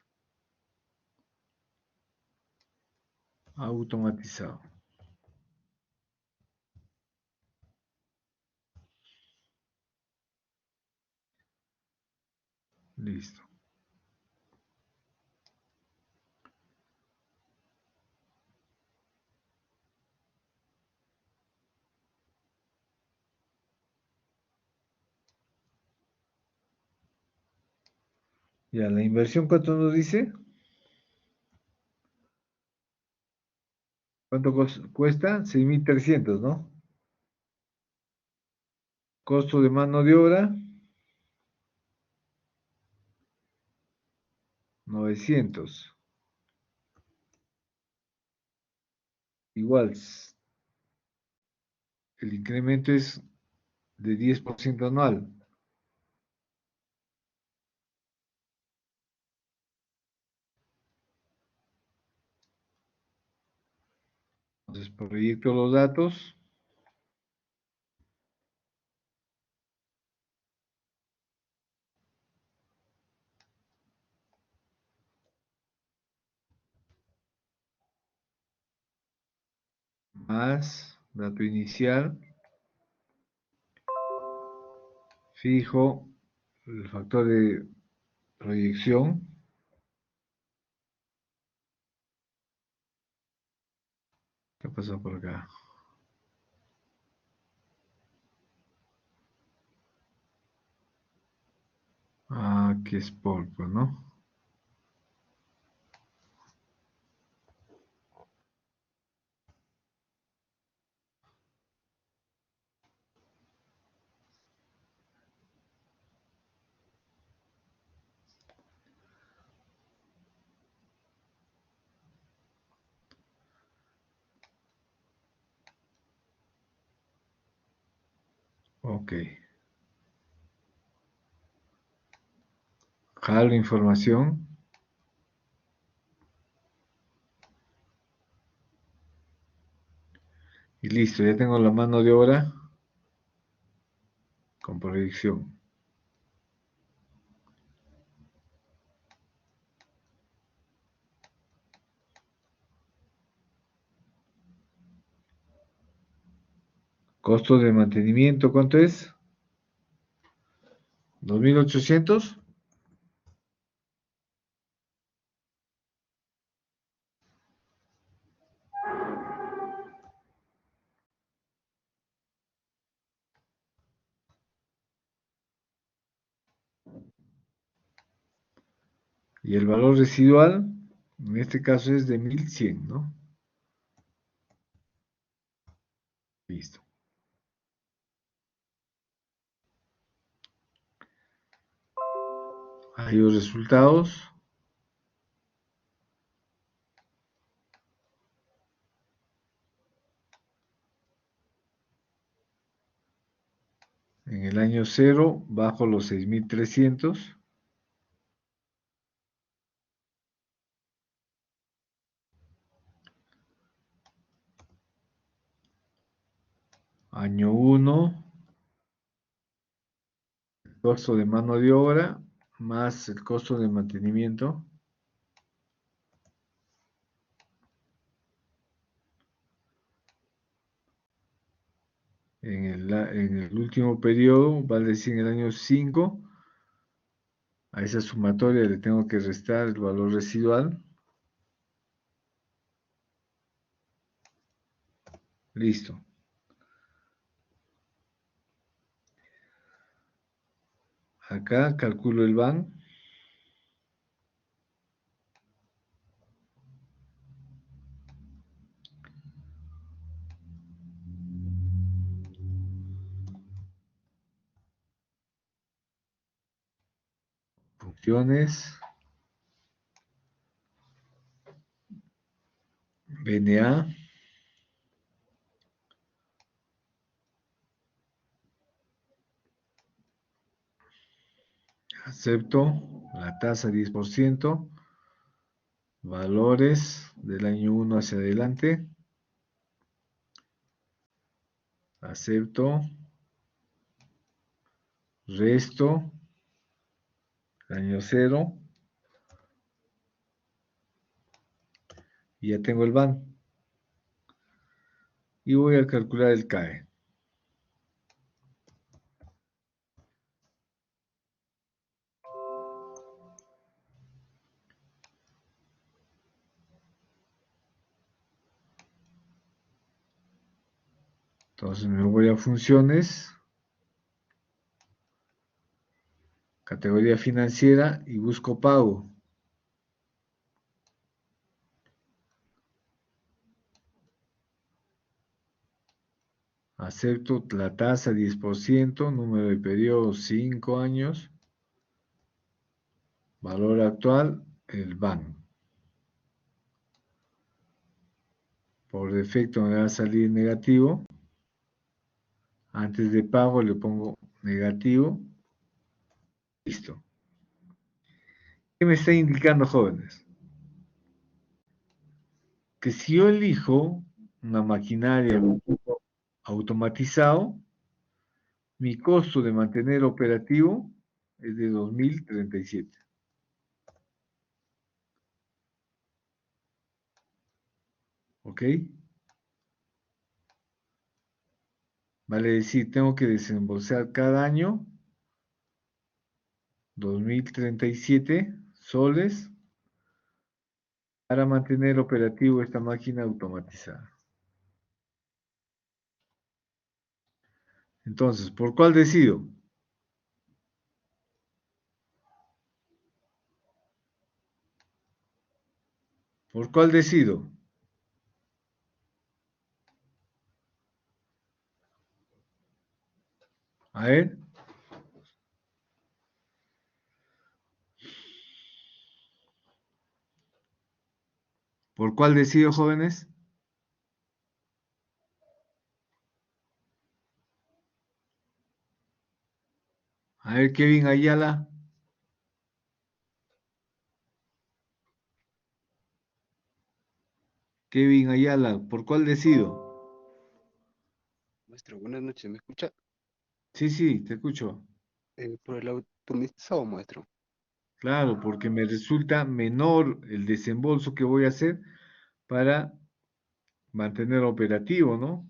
automatizado. Listo. Ya, la inversión, ¿cuánto nos dice? ¿Cuánto cuesta? 6.300, ¿no? Costo de mano de obra, 900. Igual, el incremento es de 10% anual. Entonces, proyecto los datos. Más dato inicial. Fijo el factor de proyección. ¿Qué pasó por acá? Ah, que es poco, ¿no? Ok. Jalo información. Y listo, ya tengo la mano de obra con proyección. Costo de mantenimiento, ¿cuánto es? 2.800. Y el valor residual, en este caso es de 1.100, ¿no? Listo. Ahí los resultados. En el año 0, bajo los 6.300. Año 1, costo de mano de obra más el costo de mantenimiento. En el último periodo, vale decir en el año 5, a esa sumatoria le tengo que restar el valor residual. Listo. Acá calculo el VAN. Funciones. BNA. Acepto la tasa 10%. Valores del año 1 hacia adelante. Acepto. Resto. Año 0. Y ya tengo el VAN. Y voy a calcular el CAE. Entonces me voy a funciones, categoría financiera y busco pago. Acepto la tasa 10%, número de periodo 5 años, valor actual, el VAN. Por defecto me va a salir negativo. Antes de pago le pongo negativo. Listo. ¿Qué me está indicando, jóvenes? Que si yo elijo una maquinaria automatizado, mi costo de mantener operativo es de 2.037. ¿Ok? Vale decir, tengo que desembolsar cada año 2.037 soles para mantener operativo esta máquina automatizada. Entonces, ¿por cuál decido? ¿Por cuál decido? A ver. ¿Por cuál decido, jóvenes? ver, Kevin Ayala. Kevin Ayala, ¿por cuál decido? Maestro, buenas noches, ¿me escucha? Sí, sí, te escucho. Por el automatizado, maestro. Claro, porque me resulta menor el desembolso que voy a hacer para mantener operativo, ¿no?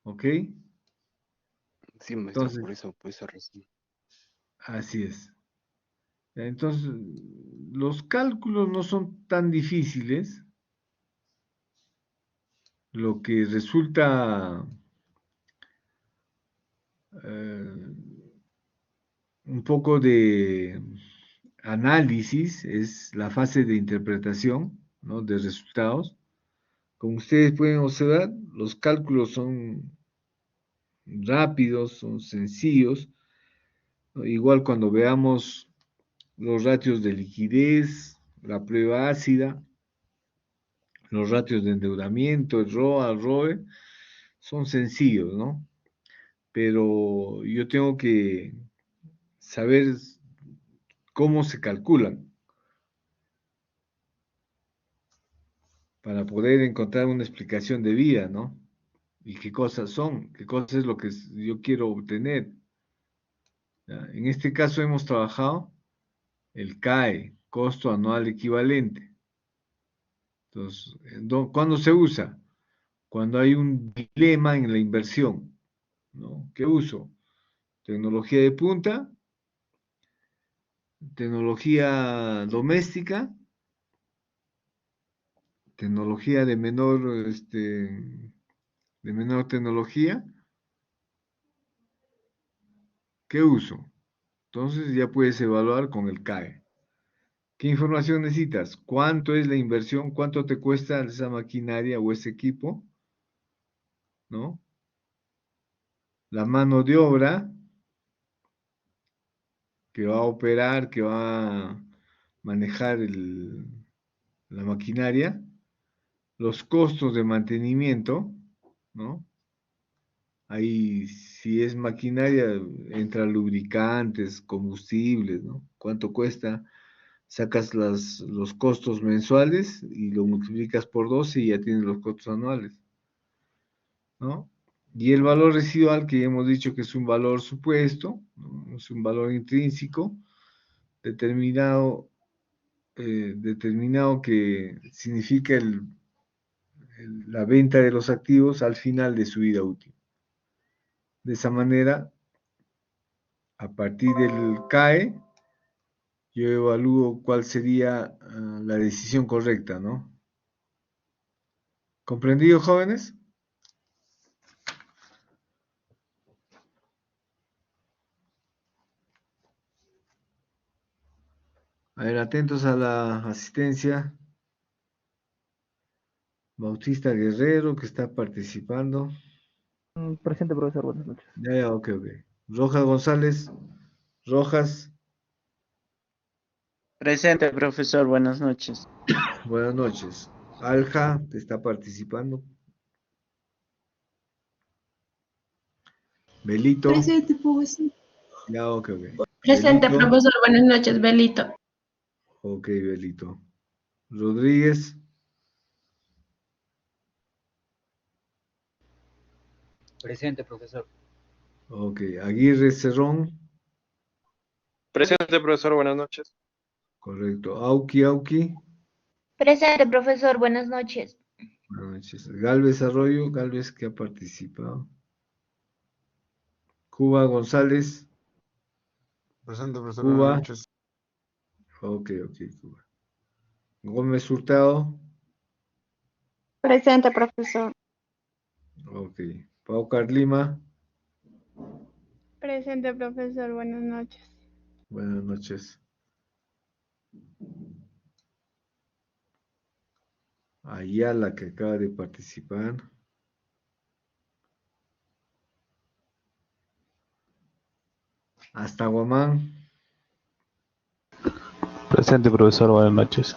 ¿Ok? Sí, maestro, Entonces, por esa razón. así es. Entonces, los cálculos no son tan difíciles. Lo que resulta eh, un poco de análisis es la fase de interpretación, ¿no? De resultados. Como ustedes pueden observar, los cálculos son rápidos, son sencillos, ¿no? Igual cuando veamos los ratios de liquidez, la prueba ácida, los ratios de endeudamiento, el ROA, el ROE, son sencillos, ¿no? Pero yo tengo que saber cómo se calculan para poder encontrar una explicación de vida, ¿no? Y qué cosas son, qué cosas es lo que yo quiero obtener. ¿Ya? En este caso hemos trabajado el CAE, costo anual equivalente. Entonces, ¿cuándo se usa? Cuando hay un dilema en la inversión, ¿no? ¿Qué uso? Tecnología de punta, tecnología doméstica, tecnología de menor tecnología. ¿Qué uso? Entonces ya puedes evaluar con el CAE. ¿Qué información necesitas? ¿Cuánto es la inversión? ¿Cuánto te cuesta esa maquinaria o ese equipo? ¿No? La mano de obra que va a operar, que va a manejar la maquinaria, los costos de mantenimiento, ¿no? Ahí, si es maquinaria, entra lubricantes, combustibles, ¿no? ¿Cuánto cuesta? Sacas los costos mensuales y lo multiplicas por 12 y ya tienes los costos anuales, ¿no? Y el valor residual, que ya hemos dicho que es un valor supuesto, ¿no? Es un valor intrínseco, determinado, determinado que significa la venta de los activos al final de su vida útil. De esa manera, a partir del CAE, yo evalúo cuál sería la decisión correcta, ¿no? ¿Comprendido, jóvenes? A ver, atentos a la asistencia. Bautista Guerrero, que está participando. Presente, profesor, buenas noches. Ya, ok, ok. Rojas González. Rojas, Presente, profesor, buenas noches. buenas noches. Alja, te está participando. Belito. Presente, profesor. Ya, ok, ok. Presente, Belito. profesor. Buenas noches, Belito. Ok, Belito. Rodríguez. Presente, profesor. Ok. Aguirre Cerrón. Presente, profesor, buenas noches. Correcto. Auqui. Presente, profesor. Buenas noches. Buenas noches. Galvez Arroyo. Galvez que ha participado. Cuba González. Presente, profesor, buenas Cuba. noches. Ok, Cuba. Gómez Hurtado. Presente, profesor. Ok. Pau Carlima. Presente, profesor. Buenas noches. Buenas noches. Ayala, que acaba de participar. Hasta Guamán. Presente, profesor, buenas noches.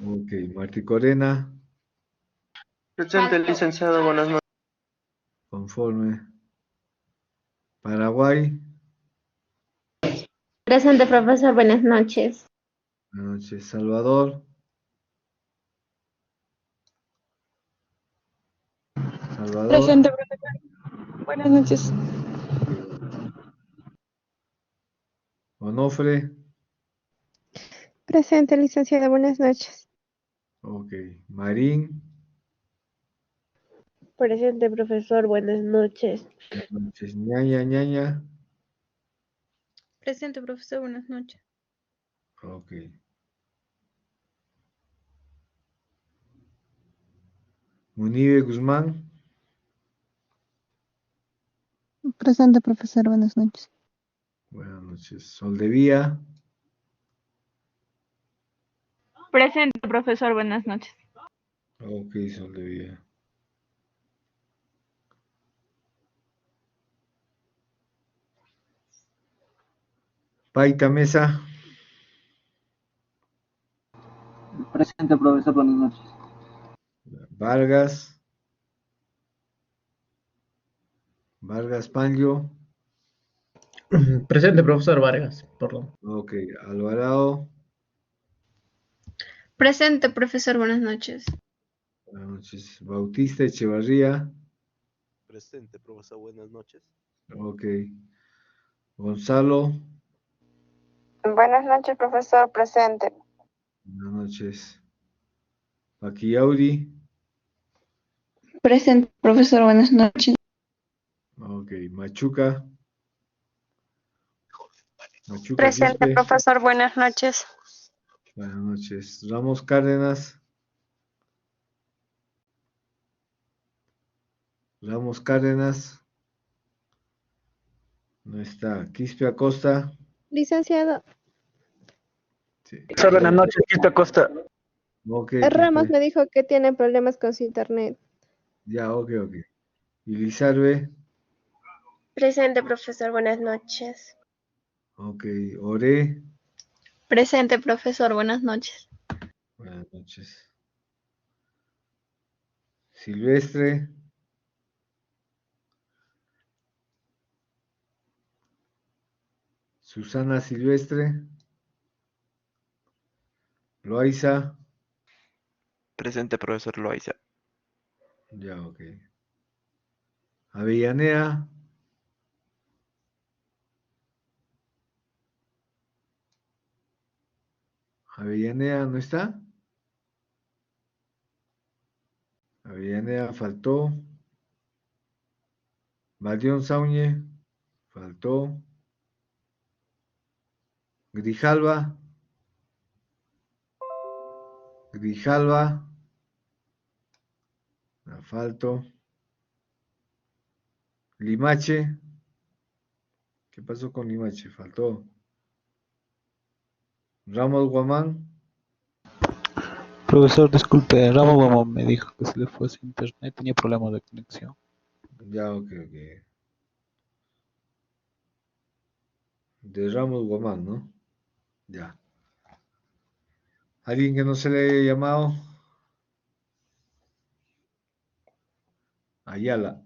Ok. Martí Corena. Presente, licenciado, buenas noches. Conforme. Paraguay. Presente, profesor. Buenas noches. Buenas noches. Salvador. Salvador. Presente, profesor. Buenas noches. Onofre. Presente, licenciada. Buenas noches. Ok. Marín. Presente, profesor. Buenas noches. Buenas noches. Ñaña, Ñaña. Presente, profesor. Buenas noches. Ok. Munibe Guzmán. Presente, profesor. Buenas noches. Buenas noches. Soldevía. Presente, profesor. Buenas noches. Ok, Soldevía. Paita Mesa. Presente, profesor. Buenas noches. Vargas. Vargas Panjo. Presente, profesor Vargas. Perdón. Ok. Alvarado. Presente, profesor. Buenas noches. Buenas noches. Bautista Echevarría. Presente, profesor. Buenas noches. Ok. Gonzalo. Buenas noches, profesor. Presente. Buenas noches. Paquiauri. Presente, profesor. Buenas noches. Ok. Machuca. Machuca Presente, Quispe. profesor. Buenas noches. Buenas noches. Ramos Cárdenas. Ramos Cárdenas. No está. Quispe Acosta. Licenciado, Sí. Profesor, buenas noches. Quito Costa. Ok, Ramos Quispe. me dijo que tiene problemas con su internet. Ya, ok, ok. Y Lizarbe. Presente, profesor. Buenas noches. Ok. Ore. Presente, profesor. Buenas noches. Buenas noches. Silvestre. Susana Silvestre. Loaiza. Presente, profesor Loaiza. Ya, ok. Avellaneda. Avellaneda no está. Avellaneda faltó. Badión Saúñe. Faltó. Grijalva. Grijalva. Faltó. Limache. ¿Qué pasó con Limache? Faltó. Ramos Guamán. Profesor, disculpe, Ramos Guamón me dijo que se le fue su internet, tenía problemas de conexión. Ya, ok, ok. De Ramos Guamán, ¿no? Ya. ¿Alguien que no se le haya llamado? Ayala.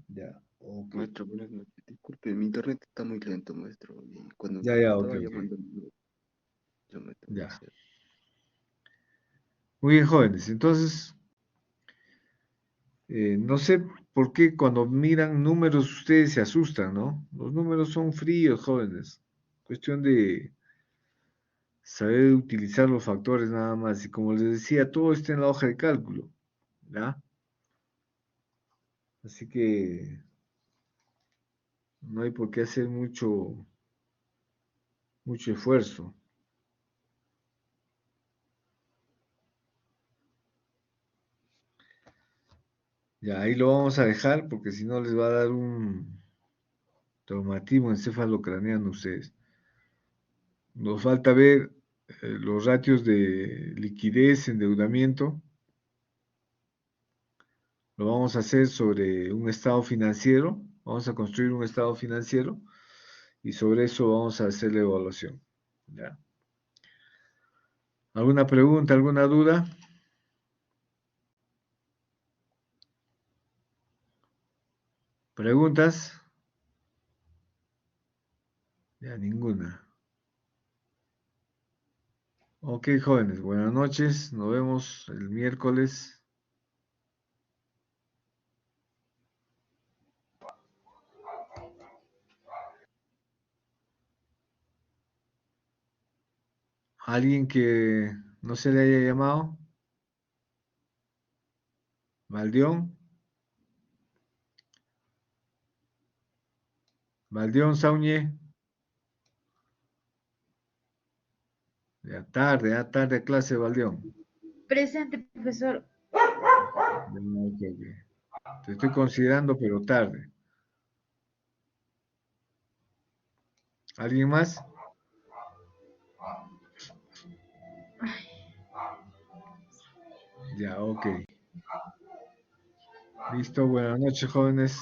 Ya, ok. Maestro, buenas noches. Disculpe, mi internet está muy lento, maestro. Y cuando Ya, ok, estaba ok. llamando, yo me tengo que Ya. hacer. Muy bien, jóvenes. Entonces, no sé por qué cuando miran números ustedes se asustan, ¿no? Los números son fríos, jóvenes. Cuestión de saber utilizar los factores nada más. Y como les decía, todo está en la hoja de cálculo, ¿ya? Así que no hay por qué hacer mucho esfuerzo. Ya, ahí lo vamos a dejar porque si no les va a dar un traumatismo encefalocraneano a ustedes. Nos falta ver los ratios de liquidez, endeudamiento. Lo vamos a hacer sobre un estado financiero. Vamos a construir un estado financiero y sobre eso vamos a hacer la evaluación. ¿Ya? ¿Alguna pregunta, alguna duda? ¿Preguntas? Ya, ninguna. Ok, jóvenes, buenas noches. Nos vemos el miércoles. ¿Alguien que no se le haya llamado? ¿Valdión? ¿Valdión, Sauñe? Ya tarde clase, Valdión. Presente, profesor. Ya, ok. Te estoy considerando, pero tarde. ¿Alguien más? Ya, ok. Listo, buenas noches, jóvenes.